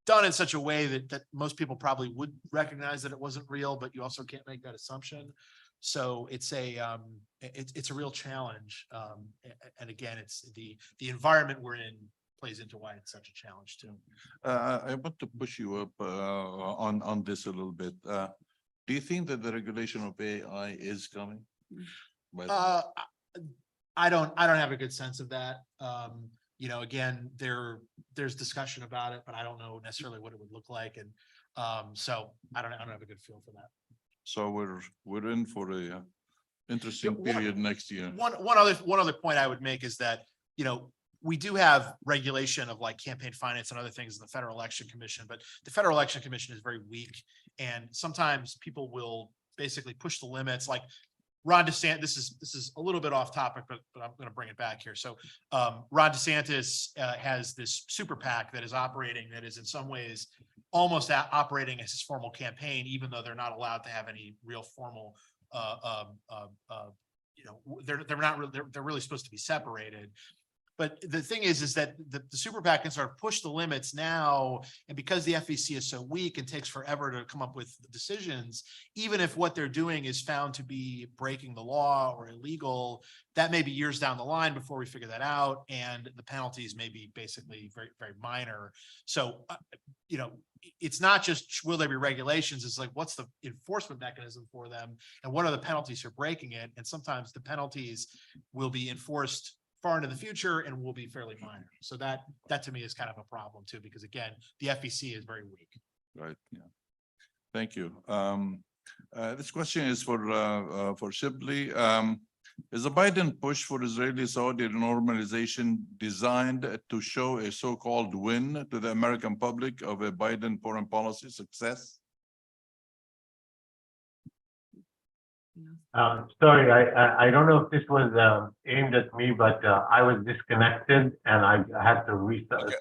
done in such a way that most people probably would recognize that it wasn't real, but you also can't make that assumption. So it's a real challenge. And again, it's the environment we're in plays into why it's such a challenge too. I want to push you up on this a little bit. Do you think that the regulation of AI is coming? I don't have a good sense of that. You know, again, there's discussion about it, but I don't know necessarily what it would look like. And so I don't have a good feel for that. So we're in for a interesting Yeah, period next year. One other point I would make is that, you know, we do have regulation of like campaign finance and other things in the Federal Election Commission, but the Federal Election Commission is very weak. And sometimes people will basically push the limits, like Ron DeSantis, this is a little bit off topic, but I'm going to bring it back here. So Ron DeSantis has this super PAC that is operating, that is in some ways almost operating as his formal campaign, even though they're not allowed to have any real formal, you know, they're really supposed to be separated. But the thing is that the super PAC can sort of push the limits now. And because the FEC is so weak and takes forever to come up with decisions, even if what they're doing is found to be breaking the law or illegal, that may be years down the line before we figure that out. And the penalties may be basically very, very minor. So, you know, it's not just will there be regulations, it's like, what's the enforcement mechanism for them? And what are the penalties for breaking it? And sometimes the penalties will be enforced far into the future and will be fairly minor. So that to me is kind of a problem too, because again, the FEC is very weak. Right, yeah. Thank you. This question is for Shibley. Is the Biden push for Israeli-Saudi normalization designed to show a so-called win to the American public of a Biden foreign policy success? Sorry, I don't know if this was aimed at me, but I was disconnected and I had to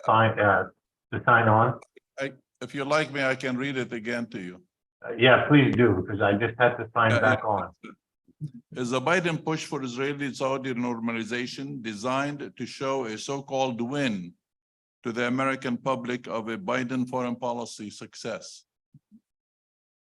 sign on. If you like me, I can read it again to you. Yeah, please do, because I just had to sign back on. Is the Biden push for Israeli-Saudi normalization designed to show a so-called win to the American public of a Biden foreign policy success?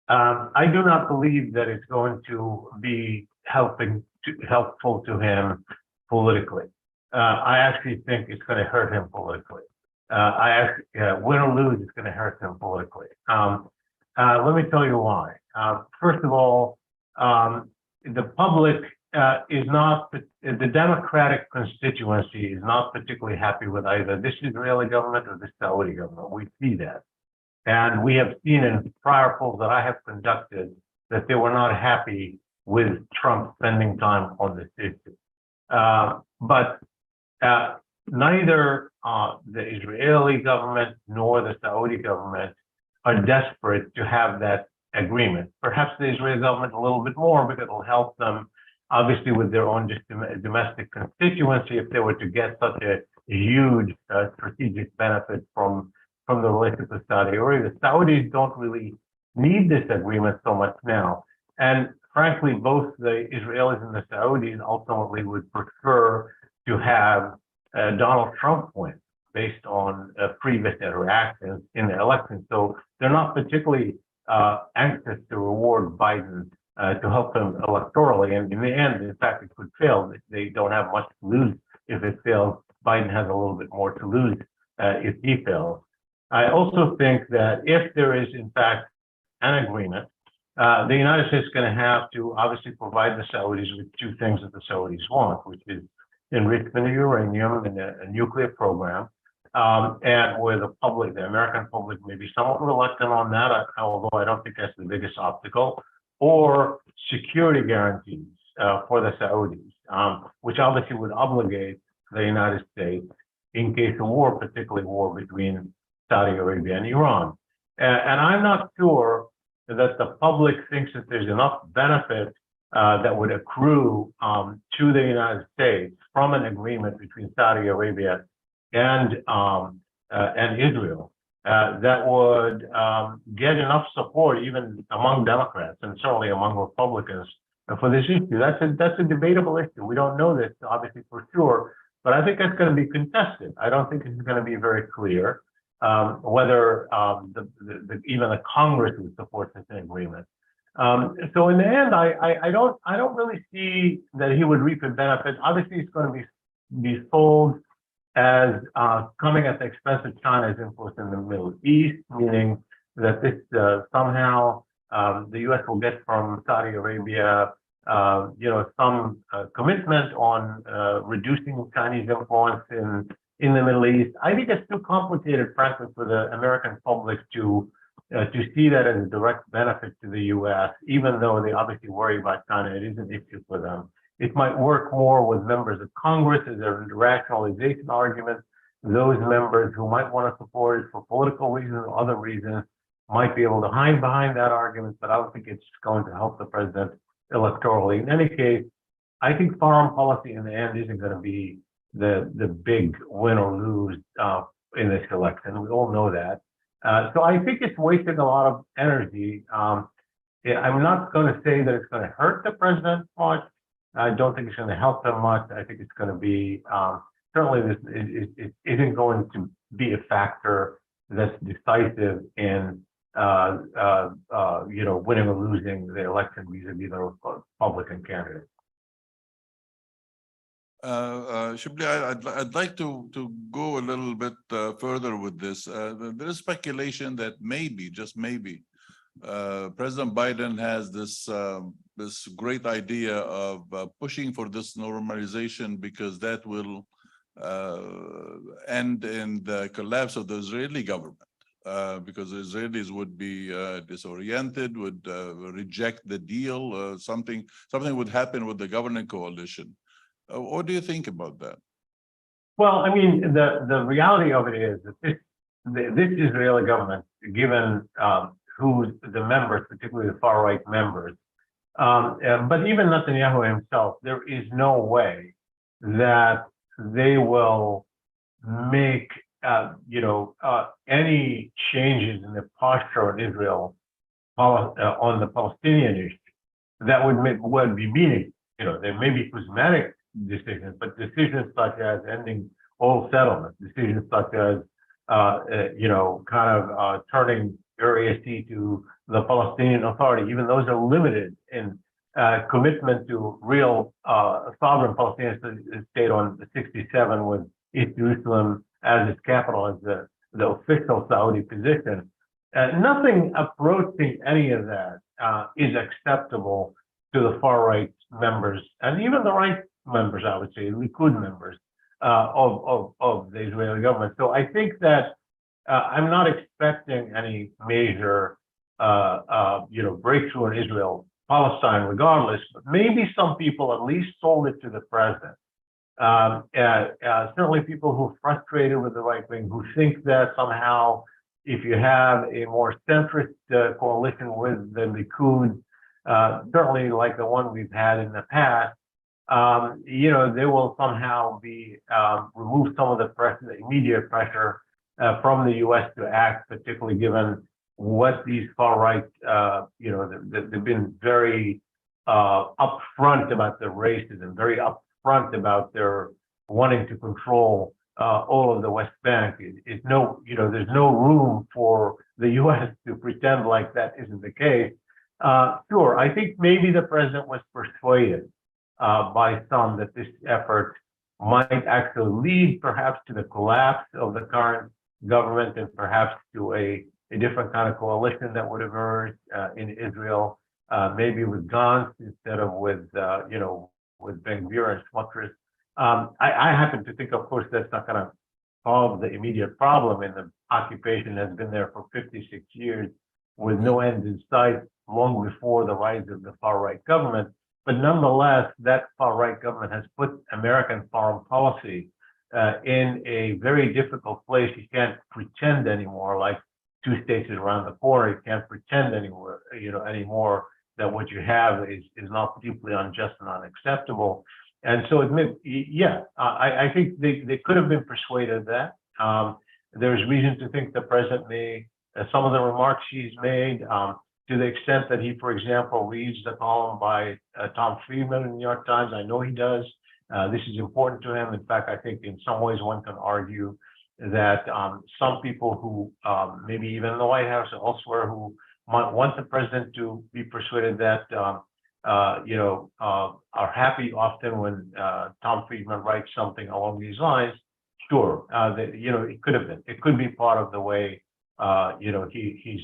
I do not believe that it's going to be helpful to him politically. I actually think it's going to hurt him politically. Win or lose, it's going to hurt him politically. Let me tell you why. First of all, the public is not, the Democratic constituency is not particularly happy with either this Israeli government or the Saudi government. We see that. And we have seen in prior polls that I have conducted that they were not happy with Trump spending time on this issue. But neither the Israeli government nor the Saudi government are desperate to have that agreement. Perhaps the Israeli government a little bit more, because it'll help them, obviously, with their own domestic constituency if they were to get such a huge strategic benefit from the relationship with Saudi Arabia. The Saudis don't really need this agreement so much now. And frankly, both the Israelis and the Saudis ultimately would prefer to have Donald Trump win based on previous interactions in the election. So they're not particularly anxious to reward Biden to help them electorally. And in the end, in fact, it could fail. They don't have much to lose if it fails. Biden has a little bit more to lose if he fails. I also think that if there is, in fact, an agreement, the United States is going to have to obviously provide the Saudis with two things that the Saudis want, which is enrichment of uranium and a nuclear program, and where the public, the American public, may be somewhat reluctant on that, although I don't think that's the biggest obstacle, or security guarantees for the Saudis, which obviously would obligate the United States in case of war, particularly war between Saudi Arabia and Iran. And I'm not sure that the public thinks that there's enough benefit that would accrue to the United States from an agreement between Saudi Arabia and Israel that would get enough support even among Democrats and certainly among Republicans for this issue. That's a debatable issue. We don't know this obviously for sure, but I think that's going to be contested. I don't think it's going to be very clear whether even the Congress would support this agreement. So in the end, I don't really see that he would reap a benefit. Obviously, it's going to be sold as coming at the expense of China's influence in the Middle East, meaning that this somehow the U.S. will get from Saudi Arabia, some commitment on reducing Chinese influence in the Middle East. I think it's too complicated, frankly, for the American public to to see that as a direct benefit to the U.S., even though they obviously worry about China, it is an issue for them. It might work more with members of Congress as a rationalization argument. Those members who might want to support it for political reasons or other reasons might be able to hide behind that argument, but I don't think it's going to help the president electorally. In any case, I think foreign policy in the end isn't going to be the big win or lose in this election. We all know that. So I think it's wasting a lot of energy. I'm not going to say that it's going to hurt the president much. I don't think it's going to help him much. I think it's going to be certainly it isn't going to be a factor that's decisive in winning or losing the election vis-a-vis the Republican candidate. Shibli, I'd like to go a little bit further with this. There is speculation that maybe, just maybe, President Biden has this great idea of pushing for this normalization because that will end in the collapse of the Israeli government. Because the Israelis would be disoriented, would reject the deal. Something would happen with the governing coalition. What do you think about that? Well, I mean, the reality of it is that this Israeli government, given who the members, particularly the far right members, but even Netanyahu himself, there is no way that they will make any changes in the posture of Israel on the Palestinian issue that would be meaningful. There may be cosmetic decisions, but decisions such as ending all settlements, decisions such as turning Area C to the Palestinian Authority, even those are limited in commitment to real sovereign Palestinian state on the 67 with East Jerusalem as its capital, as the official Saudi position. Nothing approaching any of that is acceptable to the far right members and even the right members, I would say, Likud members of the Israeli government. So I think that I'm not expecting any major, breakthrough in Israel, Palestine, regardless. But maybe some people at least sold it to the president. Certainly, people who are frustrated with the right wing, who think that somehow, if you have a more centrist coalition with the Likud, certainly like the one we've had in the past, they will somehow be remove some of the pressure, the immediate pressure from the U.S. to act, particularly given what these far right, they've been very upfront about their racism, very upfront about their wanting to control all of the West Bank. There's no room for the U.S. to pretend like that isn't the case. Sure, I think maybe the president was persuaded by some that this effort might actually lead perhaps to the collapse of the current government and perhaps to a different kind of coalition that would emerge in Israel, maybe with Gantz instead of with Ben-Gvir and Smotrich. I happen to think, of course, that's not going to solve the immediate problem, and the occupation has been there for 56 years with no end in sight long before the rise of the far-right government. But nonetheless, that far-right government has put American foreign policy in a very difficult place. You can't pretend anymore, like two states is around the corner. You can't pretend anymore that what you have is not deeply unjust and unacceptable. And so I think they could have been persuaded of that. There's reason to think the president may, some of the remarks he's made, to the extent that he, for example, reads the column by Tom Friedman in the New York Times. I know he does. This is important to him. In fact, I think in some ways one can argue that some people who maybe even in the White House or elsewhere who might want the president to be persuaded that are happy often when Tom Friedman writes something along these lines. Sure, it could have been. It could be part of the way he's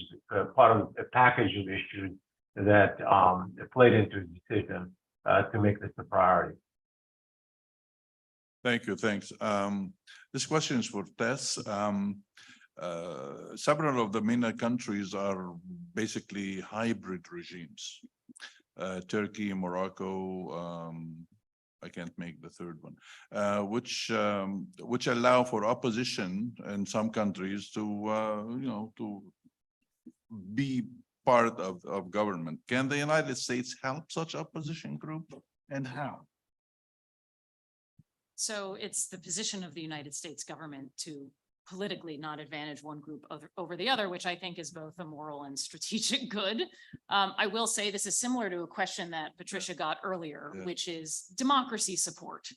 part of a package of issues that played into his decision to make this a priority. Thank you. Thanks. This question is for Tess. several of the MENA countries are basically hybrid regimes. Turkey, Morocco, I can't make the third one, which allow for opposition in some countries to, to be part of government. Can the United States help such opposition group, and how? So it's the position of the United States government to politically not advantage one group over the other, which I think is both a moral and strategic good. I will say this is similar to a question that Patricia got earlier, Yeah. which is democracy support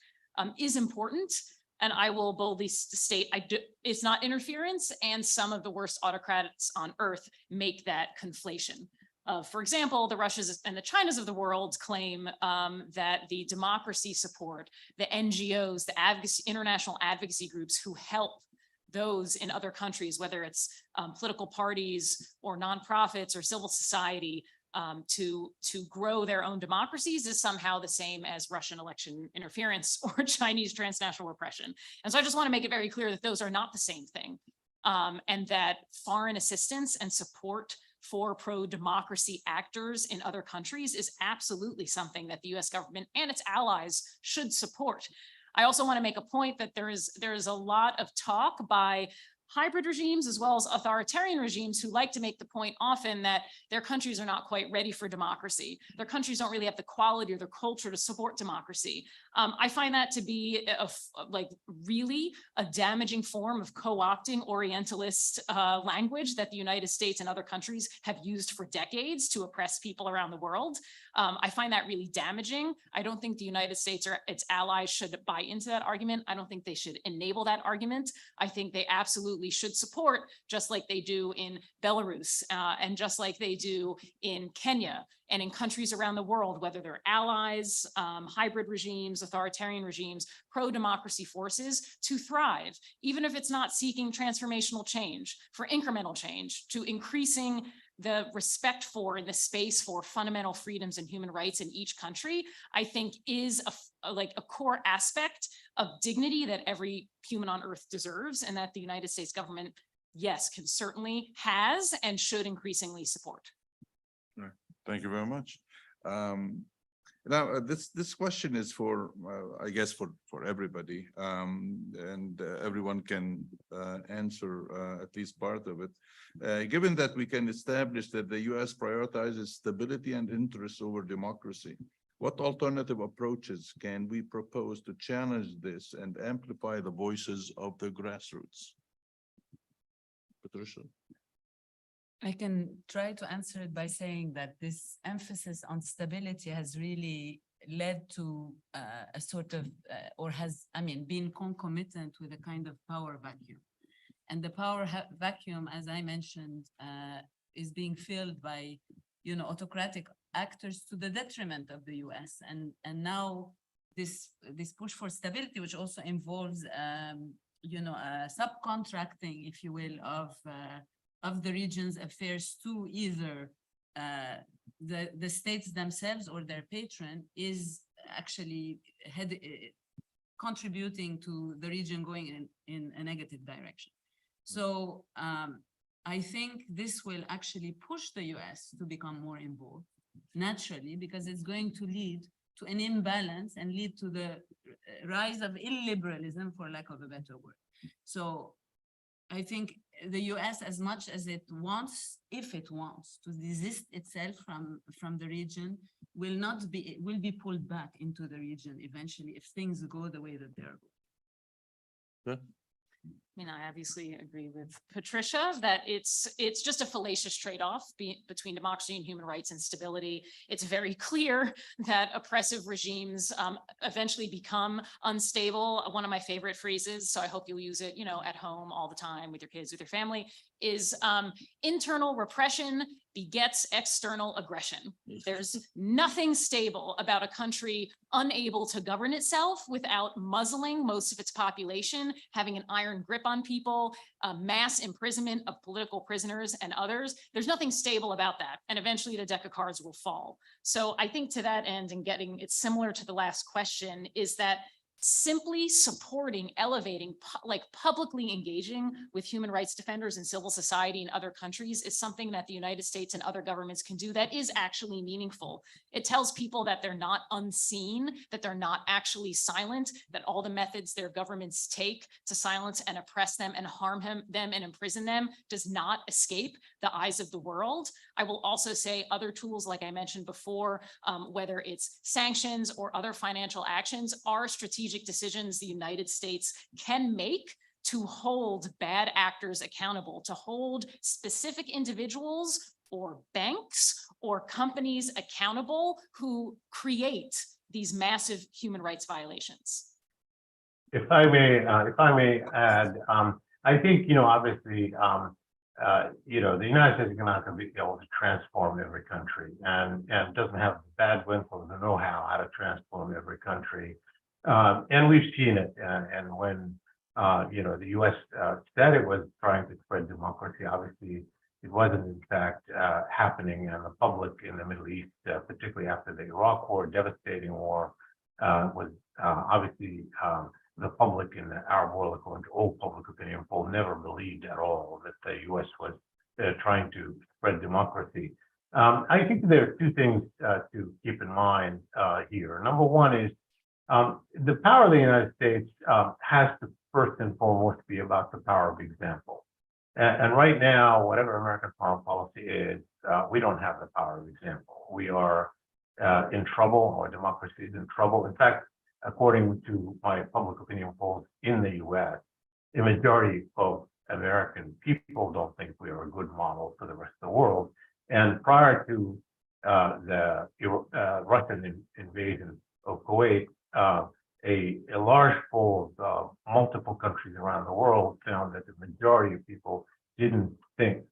is important. And I will boldly state, it's not interference, and some of the worst autocrats on earth make that conflation. For example, the Russias and the Chinas of the world claim that the democracy support, the NGOs, the international advocacy groups who help those in other countries, whether it's political parties or nonprofits or civil society, to grow their own democracies is somehow the same as Russian election interference or Chinese transnational repression. And so I just want to make it very clear that those are not the same thing, and that foreign assistance and support for pro-democracy actors in other countries is absolutely something that the US government and its allies should support. I also want to make a point that there is a lot of talk by hybrid regimes as well as authoritarian regimes who like to make the point often that their countries are not quite ready for democracy. Their countries don't really have the quality or the culture to support democracy. I find that to be really a damaging form of co-opting Orientalist language that the United States and other countries have used for decades to oppress people around the world. I find that really damaging. I don't think the United States or its allies should buy into that argument. I don't think they should enable that argument. I think they absolutely should support, just like they do in Belarus and just like they do in Kenya and in countries around the world, whether they're allies, hybrid regimes, authoritarian regimes, pro-democracy forces, to thrive, even if it's not seeking transformational change, for incremental change, to increasing the respect for and the space for fundamental freedoms and human rights in each country, I think is a core aspect of dignity that every human on earth deserves, and that the United States government, yes, can certainly has and should increasingly support. Thank you very much. Now, this question is for, I guess, for everybody, and everyone can answer at least part of it. Given that we can establish that the U.S. prioritizes stability and interests over democracy, what alternative approaches can we propose to challenge this and amplify the voices of the grassroots? Patricia. I can try to answer it by saying that this emphasis on stability has really led to a sort of, been concomitant with a kind of power vacuum. And the power vacuum, as I mentioned, is being filled by, autocratic actors to the detriment of the US. And now this push for stability, which also involves, subcontracting, if you will, of the region's affairs to either the states themselves or their patron, is actually contributing to the region going in a negative direction. So I think this will actually push the US to become more involved naturally, because it's going to lead to an imbalance and lead to the rise of illiberalism, for lack of a better word. So I think the US, as much as it wants, if it wants to desist itself from the region, will be pulled back into the region eventually if things go the way that they're going. Good. I obviously agree with Patricia that it's just a fallacious trade-off between democracy and human rights and stability. It's very clear that oppressive regimes eventually become unstable. One of my favorite phrases, so I hope you'll use it, at home all the time with your kids, with your family, is internal repression begets external aggression. There's nothing stable about a country unable to govern itself without muzzling most of its population, having an iron grip on people, mass imprisonment of political prisoners and others. There's nothing stable about that. And eventually the deck of cards will fall. So I think to that end, and it's similar to the last question, is that simply supporting, elevating, like publicly engaging with human rights defenders and civil society in other countries is something that the United States and other governments can do that is actually meaningful. It tells people that they're not unseen, that they're not actually silent, that all the methods their governments take to silence and oppress them and harm them and imprison them does not escape the eyes of the world. I will also say other tools, like I mentioned before, whether it's sanctions or other financial actions, are strategic decisions the United States can make to hold bad actors accountable, to hold specific individuals or banks or companies accountable who create these massive human rights violations. If I may add, I think, obviously, the United States is not going to be able to transform every country and doesn't have the bandwidth or the know-how how to transform every country. And we've seen it. And when, the U.S. said it was trying to spread democracy, obviously it wasn't in fact happening. And the public in the Middle East, particularly after the Iraq War, devastating war, was obviously the public in the Arab world, according to all public opinion polls, never believed at all that the U.S. was trying to spread democracy. I think there are two things to keep in mind here. Number one is the power of the United States has to first and foremost be about the power of example. And right now, whatever American foreign policy is, we don't have the power of example. We are in trouble, our democracy is in trouble. In fact, according to my public opinion polls in the US, the majority of American people don't think we are a good model for the rest of the world. And prior to the Russian invasion of Kuwait, a large poll of multiple countries around the world found that the majority of people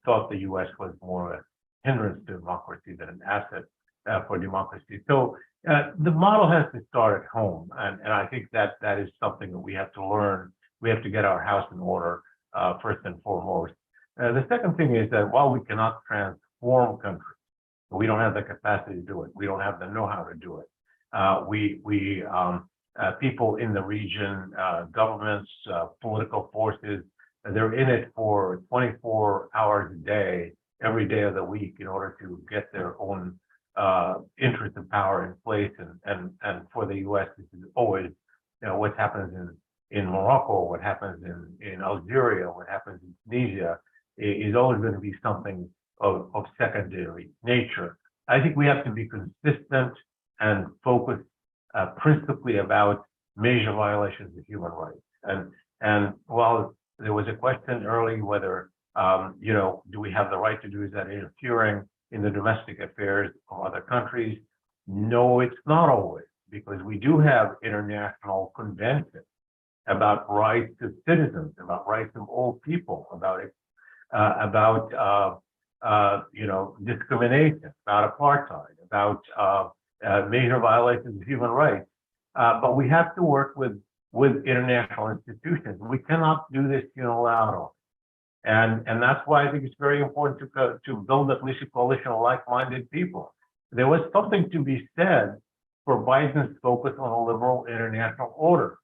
thought the US was more a hindrance to democracy than an asset for democracy. So the model has to start at home. And I think that is something that we have to learn. We have to get our house in order first and foremost. The second thing is that while we cannot transform countries, we don't have the capacity to do it. We don't have the know-how to do it. People in the region, governments, political forces, they're in it for 24 hours a day, every day of the week in order to get their own interest and power in place. And for the US, this is always, what happens in Morocco, what happens in Algeria, what happens in Tunisia is always going to be something of secondary nature. I think we have to be consistent and focus principally about major violations of human rights. And while there was a question early whether, do we have the right to do, is that interfering in the domestic affairs of other countries? No, it's not always, because we do have international conventions about rights of citizens, about rights of all people, about discrimination, about apartheid, about major violations of human rights. But we have to work with international institutions. We cannot do this unilaterally. And that's why I think it's very important to build at least a coalition of like-minded people. There was something to be said for Biden's focus on a liberal international order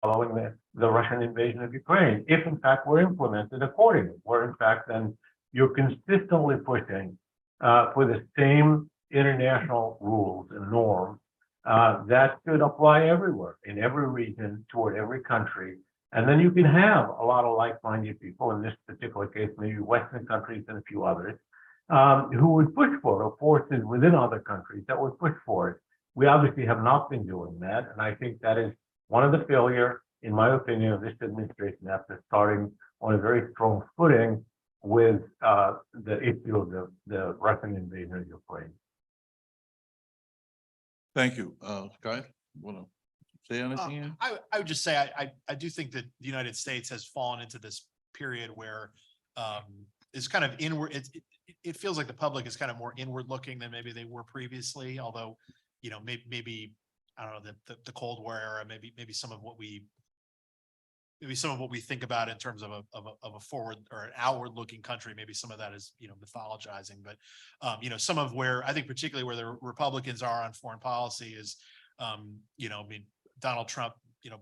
following the Russian invasion of Ukraine, if in fact we're implemented accordingly, where in fact then you're consistently pushing for the same international rules and norms that should apply everywhere, in every region, toward every country. And then you can have a lot of like-minded people, in this particular case, maybe Western countries and a few others, who would push for it, or forces within other countries that would push for it. We obviously have not been doing that. And I think that is one of the failures, in my opinion, of this administration after starting on a very strong footing with the issue of the Russian invasion of Ukraine. Thank you. Guy, want to say anything here? I would just say, I do think that the United States has fallen into this period where it's kind of inward. It feels like the public is kind of more inward looking than maybe they were previously, although, maybe I don't know, the Cold War era, maybe some of what we think about in terms of a forward or an outward looking country, maybe some of that is, mythologizing, but, some of where I think particularly where the Republicans are on foreign policy is, Donald Trump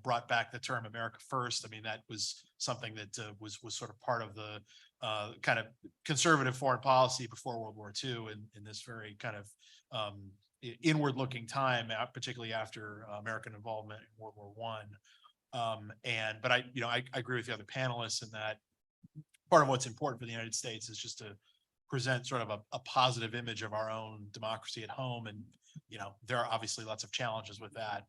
brought back the term America First. I mean, that was something that was sort of part of the kind of conservative foreign policy before World War II in this very kind of inward looking time, particularly after American involvement in World War I. But I agree with the other panelists in that part of what's important for the United States is just to present sort of a positive image of our own democracy at home. And, there are obviously lots of challenges with that.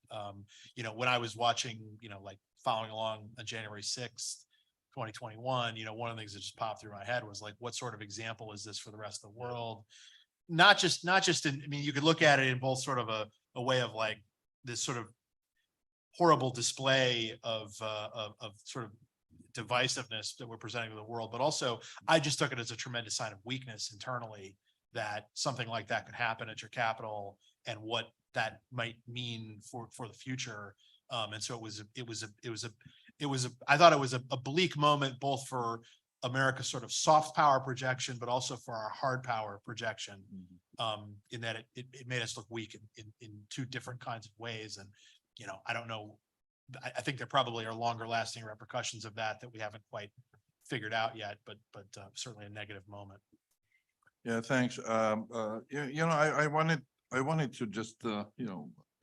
When I was watching, like following along on January 6th, 2021, one of the things that just popped through my head was like, what sort of example is this for the rest of the world? Not just in, I mean, you could look at it in both sort of a way of like this sort of horrible display of sort of divisiveness that we're presenting to the world, but also I just took it as a tremendous sign of weakness internally that something like that could happen at your capital and what that might mean for the future. And so I thought it was a bleak moment, both for America's sort of soft power projection, but also for our hard power projection, in that it made us look weak in two different kinds of ways. And, I don't know, I think there probably are longer lasting repercussions of that we haven't quite figured out yet, but certainly a negative moment. Yeah, thanks. I wanted to just,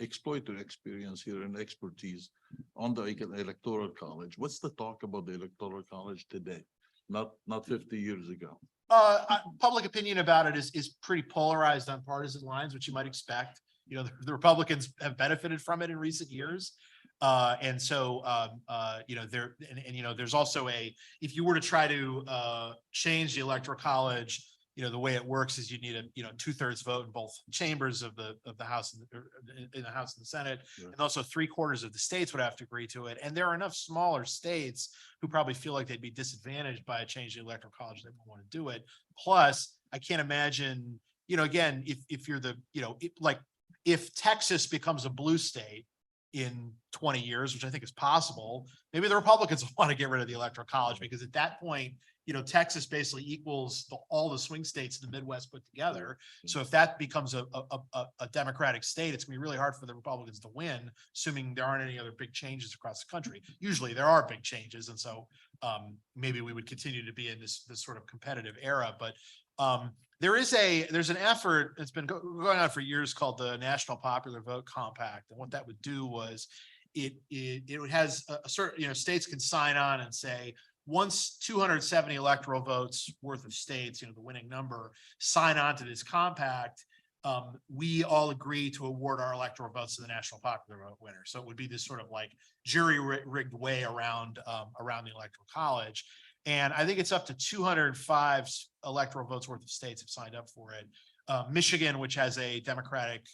exploit your experience here and expertise on the electoral college. What's the talk about the electoral college today? Not 50 years ago. Public opinion about it is pretty polarized on partisan lines, which you might expect. The Republicans have benefited from it in recent years. And so, there's also if you were to try to change the electoral college, the way it works is you need a 2/3 vote in both chambers of the House in the House and the Senate, and also 3/4 of the states would have to agree to it. And there are enough smaller states who probably feel like they'd be disadvantaged by a change in the electoral college. They won't want to do it. Plus, I can't imagine, again, if you're if Texas becomes a blue state in 20 years, which I think is possible, maybe the Republicans will want to get rid of the electoral college, because at that point, Texas basically equals all the swing states in the Midwest put together. So if that becomes a Democratic state, it's gonna be really hard for the Republicans to win, assuming there aren't any other big changes across the country. Usually there are big changes. And so maybe we would continue to be in this sort of competitive era. But there's an effort that's been going on for years called the National Popular Vote Compact. And what that would do was it has a certain, states can sign on and say, once 270 electoral votes worth of states, the winning number, sign on to this compact, we all agree to award our electoral votes to the National Popular Vote winner. So it would be this sort of like jury rigged way around the electoral college. And I think it's up to 205 electoral votes worth of states have signed up for it. Michigan, which has a Democratic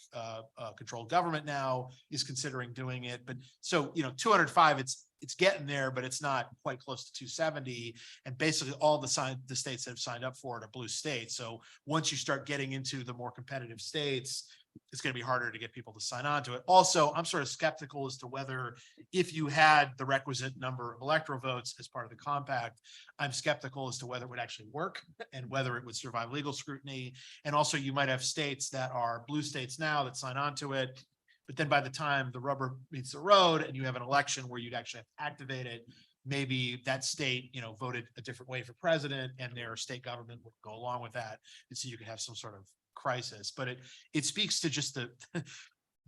controlled government now, is considering doing it. But so, 205, it's getting there, but it's not quite close to 270. And basically all the states that have signed up for it are blue states. So once you start getting into the more competitive states, it's going to be harder to get people to sign on to it. Also, I'm sort of skeptical as to whether, if you had the requisite number of electoral votes as part of the compact, I'm skeptical as to whether it would actually work and whether it would survive legal scrutiny. And also you might have states that are blue states now that sign on to it, but then by the time the rubber meets the road and you have an election where you'd actually have to activate it, maybe that state, voted a different way for president and their state government would go along with that. And so you could have some sort of crisis. But it speaks to just the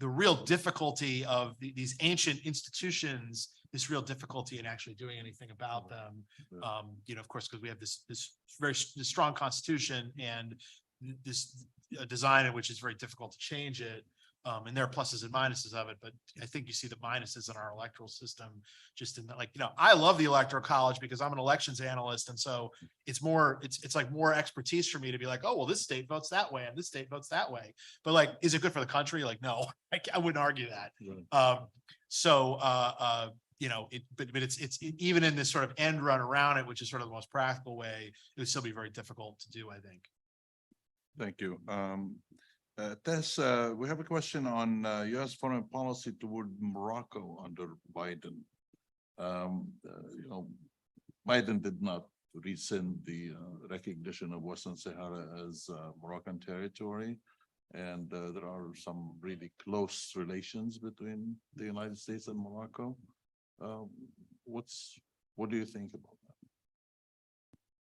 real difficulty of these ancient institutions, this real difficulty in actually doing anything about them. Of course, because we have this very strong constitution and this design in which it's very difficult to change it. And there are pluses and minuses of it, but I think you see the minuses in our electoral system, just in that, I love the electoral college because I'm an elections analyst. And so it's like more expertise for me to be like, oh, well, this state votes that way and this state votes that way. But is it good for the country? No, I wouldn't argue that. Right. But it's even in this sort of end run around it, which is sort of the most practical way, it would still be very difficult to do, I think. Thank you. Tess, we have a question on U.S. foreign policy toward Morocco under Biden. Biden did not rescind the recognition of Western Sahara as Moroccan territory. And there are some really close relations between the United States and Morocco. What do you think about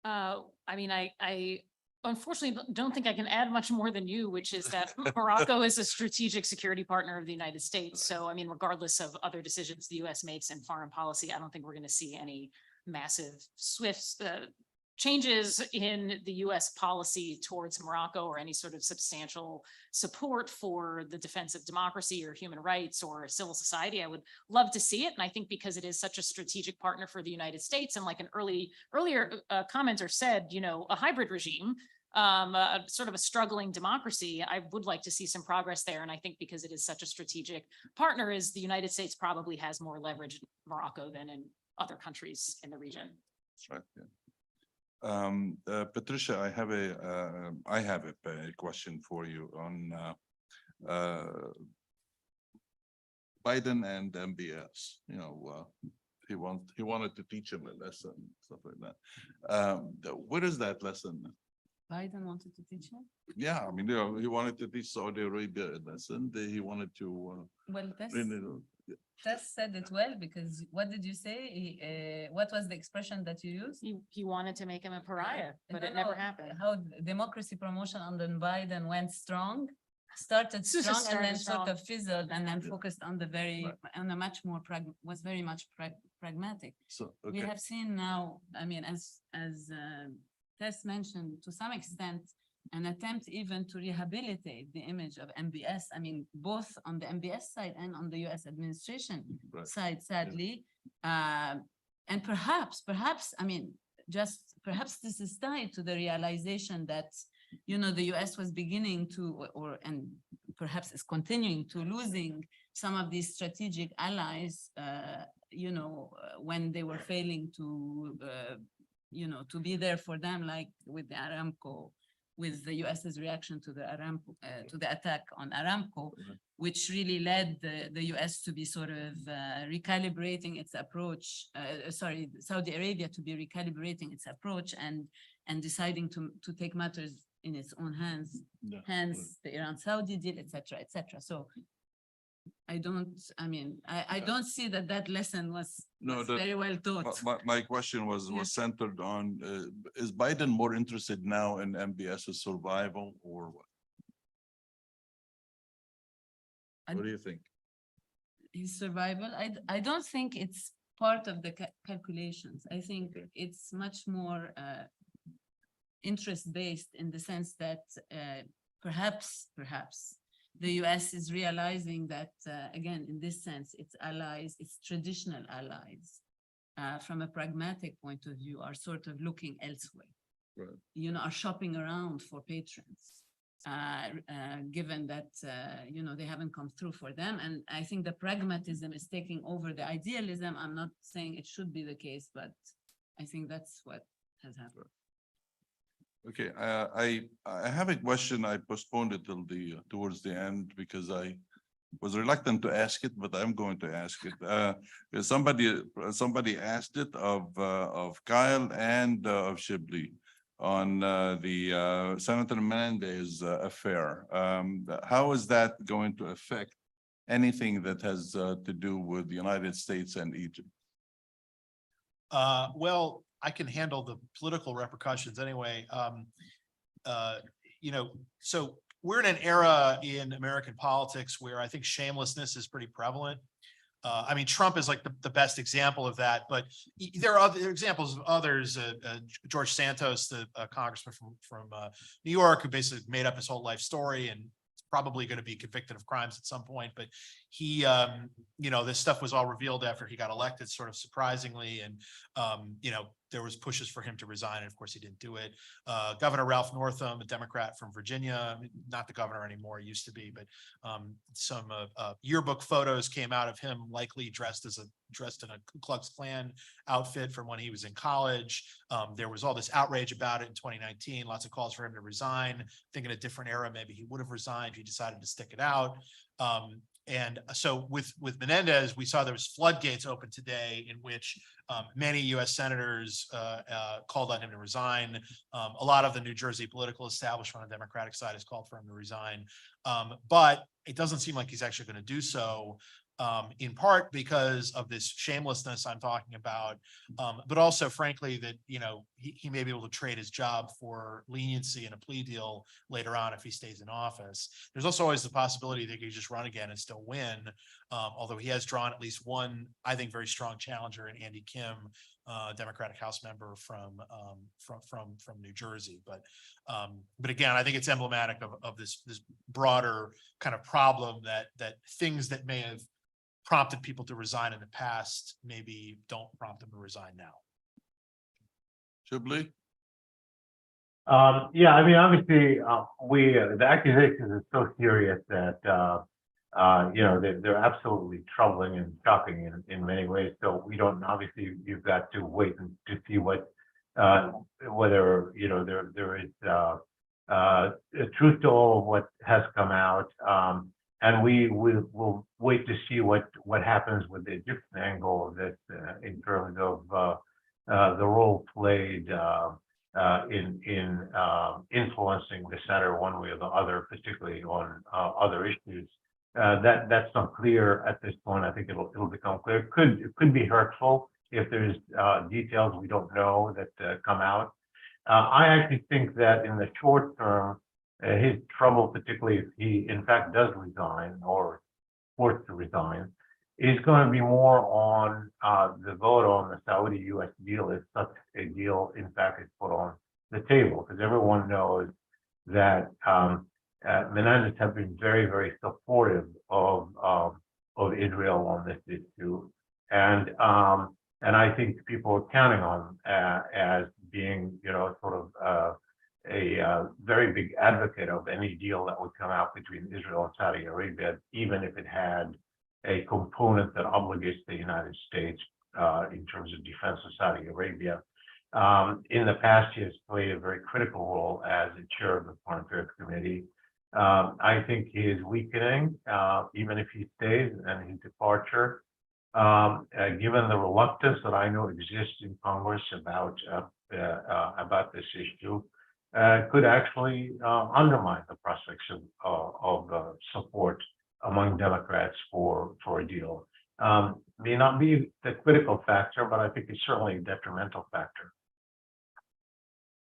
that? I mean, I unfortunately don't think I can add much more than you, which is that Morocco is a strategic security partner of the United States. So, I mean, regardless of other decisions the US makes in foreign policy, I don't think we're going to see any massive swift changes in the US policy towards Morocco or any sort of substantial support for the defense of democracy or human rights or civil society. I would love to see it. And I think because it is such a strategic partner for the United States, and like an earlier commenter said, you know, a hybrid regime, sort of a struggling democracy, I would like to see some progress there. And I think because it is such a strategic partner, is the United States probably has more leverage in Morocco than in other countries in the region. That's right, yeah. Patricia, I have a question for you on Biden and MBS. You know, he wanted to teach him a lesson, stuff like that. What is that lesson? Biden wanted to teach him? Yeah, I mean, you know, he wanted to teach Saudi Arabia a lesson. He wanted to Well, really, Tess said it well, because what did you say? What was the expression that you used? He wanted to make him a pariah, but No, it never no, happened. How democracy promotion under Biden went strong, started strong, and Started then sort strong. of fizzled, and then focused on the Right. on a much more was very much pragmatic. so, We okay, have seen now, I mean, as Tess mentioned, to some extent, an attempt even to rehabilitate the image of MBS. I mean, both on the MBS side and on the US administration right. side, sadly. And perhaps, I mean, perhaps this is tied to the realization that, you know, the US was beginning to, and perhaps is continuing to losing some of these strategic allies, you know, when they were failing to, you know, to be there for them, like with the Aramco, with the US's reaction to the Aramco, to the attack on Aramco, which really led the US to be sort of recalibrating its approach, Saudi Arabia to be recalibrating its approach and deciding to take matters in its own hands, Yeah, hence the Iran-Saudi deal, et cetera. So I don't see that lesson was No, very well taught. my question was centered on, is Biden more interested now in MBS's survival or what? What do you think? His survival, I don't think it's part of the calculations. I think it's much more interest-based, in the sense that perhaps the US is realizing that, again, in this sense, its allies, its traditional allies, from a pragmatic point of view, are sort of looking elsewhere. Right. You know, are shopping around for patrons, given that, you know, they haven't come through for them. And I think the pragmatism is taking over the idealism. I'm not saying it should be the case, but I think that's what has happened. Okay, I have a question. I postponed it till towards the end because I was reluctant to ask it, but I'm going to ask it. Somebody asked it of Kyle and of Shibli on the Senator Menendez affair. How is that going to affect anything that has to do with the United States and Egypt? Well, I can handle the political repercussions anyway. You know, so we're in an era in American politics where I think shamelessness is pretty prevalent. I mean, Trump is like the best example of that, but there are other examples of others. George Santos, the congressman from New York, who basically made up his whole life story and probably going to be convicted of crimes at some point, but he, you know, this stuff was all revealed after he got elected, sort of surprisingly. And, you know, there was pushes for him to resign. And of course he didn't do it. Governor Ralph Northam, a Democrat from Virginia, not the governor anymore, used to be, but some yearbook photos came out of him likely dressed in a Ku Klux Klan outfit from when he was in college. There was all this outrage about it in 2019, lots of calls for him to resign. I think in a different era, maybe he would have resigned. He decided to stick it out. And so with Menendez, we saw there was floodgates open today in which many US senators called on him to resign. A lot of the New Jersey political establishment on the Democratic side has called for him to resign. But it doesn't seem like he's actually going to do so. in part because of this shamelessness I'm talking about, but also frankly that, you know, he may be able to trade his job for leniency in a plea deal later on if he stays in office. There's also always the possibility that he could just run again and still win, although he has drawn at least one, I think, very strong challenger in Andy Kim, Democratic House member from New Jersey. But again, I think it's emblematic of this broader kind of problem that things that may have prompted people to resign in the past maybe don't prompt them to resign now. Shibley? Yeah, I mean, obviously, the accusations are so serious that, you know, they're absolutely troubling and shocking in many ways. So we don't, obviously, you've got to wait to see what, whether, you know, there is truth to all of what has come out. And we'll wait to see what happens with the Egyptian angle of this in terms of the role played in influencing the center one way or the other, particularly on other issues. That's not clear at this point. I think it'll become clear. It could be hurtful if there's details we don't know that come out. I actually think that in the short term, his trouble, particularly if he in fact does resign or forced to resign, is going to be more on the vote on the Saudi-U.S. deal, if such a deal in fact is put on the table, because everyone knows that Menendez have been very, very supportive of Israel on this issue, and I think people are counting on as being, you know, sort of a very big advocate of any deal that would come out between Israel and Saudi Arabia, even if it had a component that obligates the United States in terms of defense of Saudi Arabia. In the past, he has played a very critical role as the chair of the Foreign Affairs Committee. I think he is weakening, even if he stays, and his departure, given the reluctance that I know exists in Congress about this issue, could actually undermine the prospects of support among Democrats for a deal. May not be the critical factor, but I think it's certainly a detrimental factor.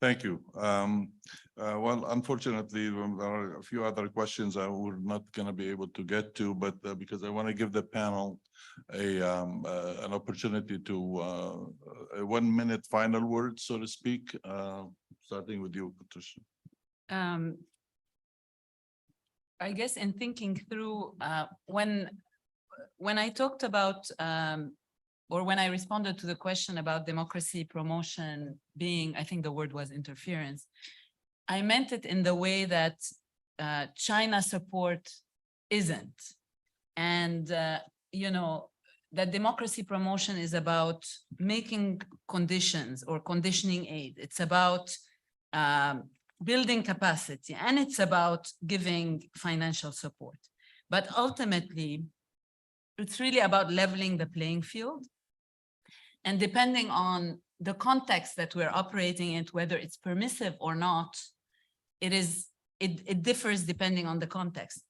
Thank you. Well, unfortunately, there are a few other questions I we're not going to be able to get to, but because I want to give the panel an opportunity to a 1 minute final word, so to speak, starting with you, Patricia. I guess in thinking through when I talked about or when I responded to the question about democracy promotion being, I think the word was interference, I meant it in the way that China support isn't. And, you know, that democracy promotion is about making conditions or conditioning aid. It's about building capacity, and it's about giving financial support. But ultimately, it's really about leveling the playing field. And depending on the context that we're operating in, whether it's permissive or not, it differs depending on the context.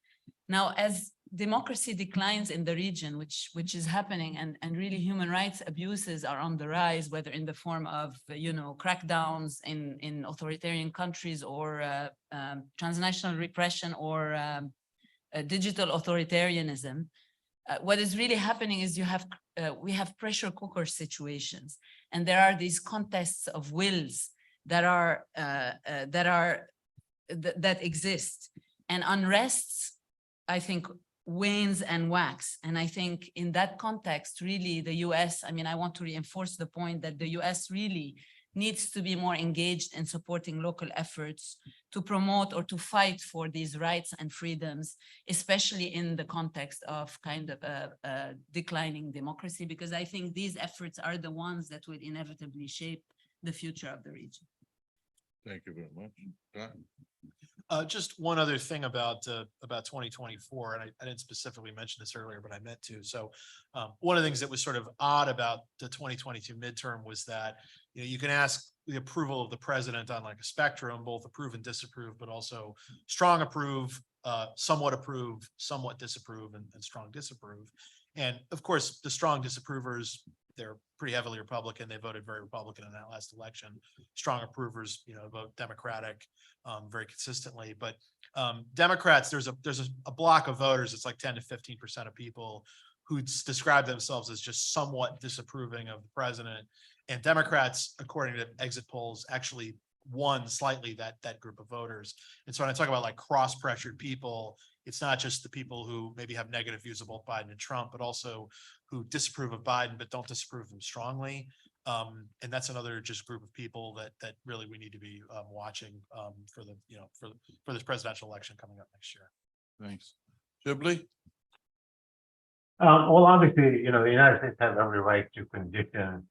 Now, as democracy declines in the region, which is happening, and really human rights abuses are on the rise, whether in the form of, you know, crackdowns in authoritarian countries, or transnational repression, or digital authoritarianism. What is really happening is we have pressure cooker situations, and there are these contests of wills that exist, and unrests, I think, wanes and wax. And I think in that context, really, the US, I mean, I want to reinforce the point that the US really needs to be more engaged in supporting local efforts to promote or to fight for these rights and freedoms, especially in the context of kind of a declining democracy, because I think these efforts are the ones that would inevitably shape the future of the region. Thank you very much. Just one other thing about 2024, and I didn't specifically mention this earlier, but I meant to. So one of the things that was sort of odd about the 2022 midterm was that, you know, you can ask the approval of the president on like a spectrum, both approve and disapprove, but also strong approve, somewhat approve, somewhat disapprove, and strong disapprove. And of course, the strong disapprovers, they're pretty heavily Republican. They voted very Republican in that last election. Strong approvers, vote Democratic very consistently. But Democrats, there's a block of voters. It's like 10 to 15% of people who describe themselves as just somewhat disapproving of the president. And Democrats, according to exit polls, actually won slightly that group of voters. And so when I talk about like cross-pressured people, it's not just the people who maybe have negative views of both Biden and Trump, but also who disapprove of Biden, but don't disapprove of him strongly. And that's another just group of people that really we need to be watching for the, for this presidential election coming up next year. Thanks. Shibley? Well, obviously, the United States has every right to condition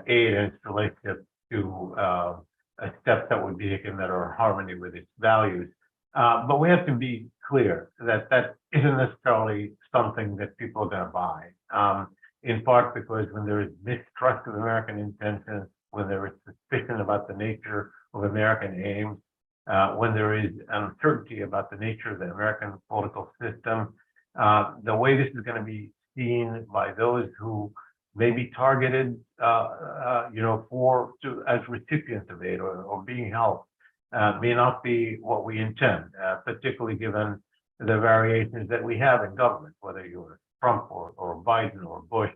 aid and its relationship to steps that would be taken that are in harmony with its values. But we have to be clear that that isn't necessarily something that people are going to buy. In part because when there is mistrust of American intentions, when there is suspicion about the nature of American aims, when there is uncertainty about the nature of the American political system, the way this is going to be seen by those who may be targeted, as recipients of aid or being helped, may not be what we intend, particularly given the variations that we have in government, whether you're Trump or Biden or Bush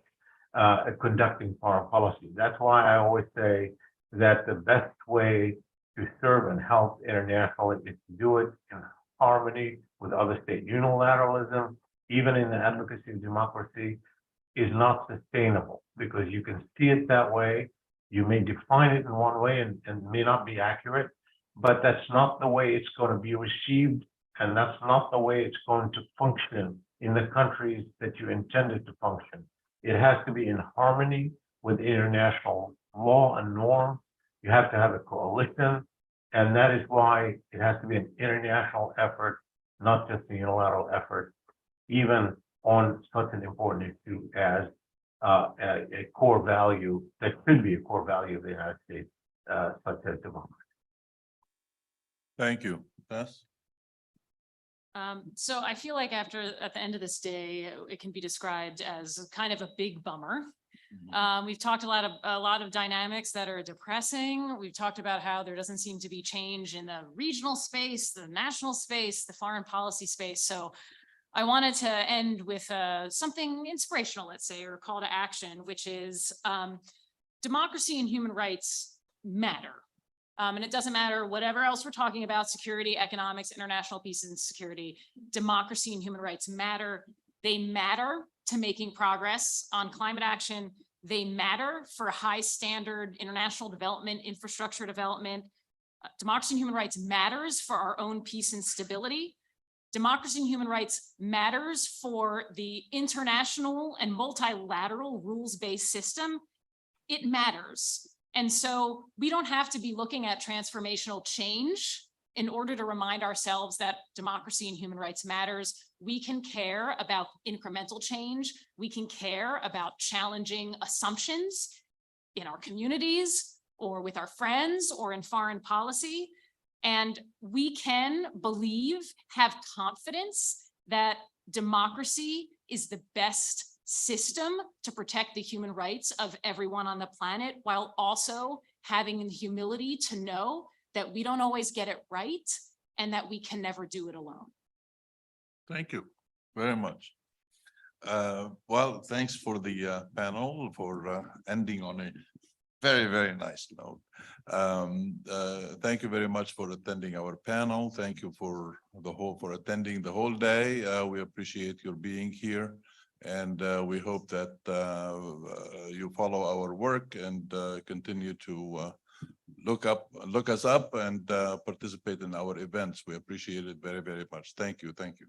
conducting foreign policy. That's why I always say that the best way to serve and help internationally is to do it in harmony with other state unilateralism, even in the advocacy of democracy, is not sustainable because you can see it that way. You may define it in one way and may not be accurate, but that's not the way it's going to be received. And that's not the way it's going to function in the countries that you intended to function. It has to be in harmony with international law and norm. You have to have a coalition. And that is why it has to be an international effort, not just a unilateral effort, even on such an important issue as a core value that could be a core value of the United States, such as democracy. Thank you. Tess? So I feel like at the end of this day, it can be described as kind of a big bummer. We've talked a lot of dynamics that are depressing. We've talked about how there doesn't seem to be change in the regional space, the national space, the foreign policy space. So I wanted to end with something inspirational, let's say, or a call to action, which is democracy and human rights matter. And it doesn't matter whatever else we're talking about, security, economics, international peace and security, democracy and human rights matter. They matter to making progress on climate action. They matter for high standard international development, infrastructure development. Democracy and human rights matters for our own peace and stability. Democracy and human rights matters for the international and multilateral rules-based system. It matters. And so we don't have to be looking at transformational change in order to remind ourselves that democracy and human rights matters. We can care about incremental change. We can care about challenging assumptions in our communities or with our friends or in foreign policy. And we can believe, have confidence that democracy is the best system to protect the human rights of everyone on the planet, while also having the humility to know that we don't always get it right and that we can never do it alone. Thank you very much. Well, thanks for the panel for ending on a very, very nice note. Thank you very much for attending our panel. Thank you for attending the whole day. We appreciate your being here. And we hope that you follow our work and continue to look us up and participate in our events. We appreciate it very, very much. Thank you. Thank you.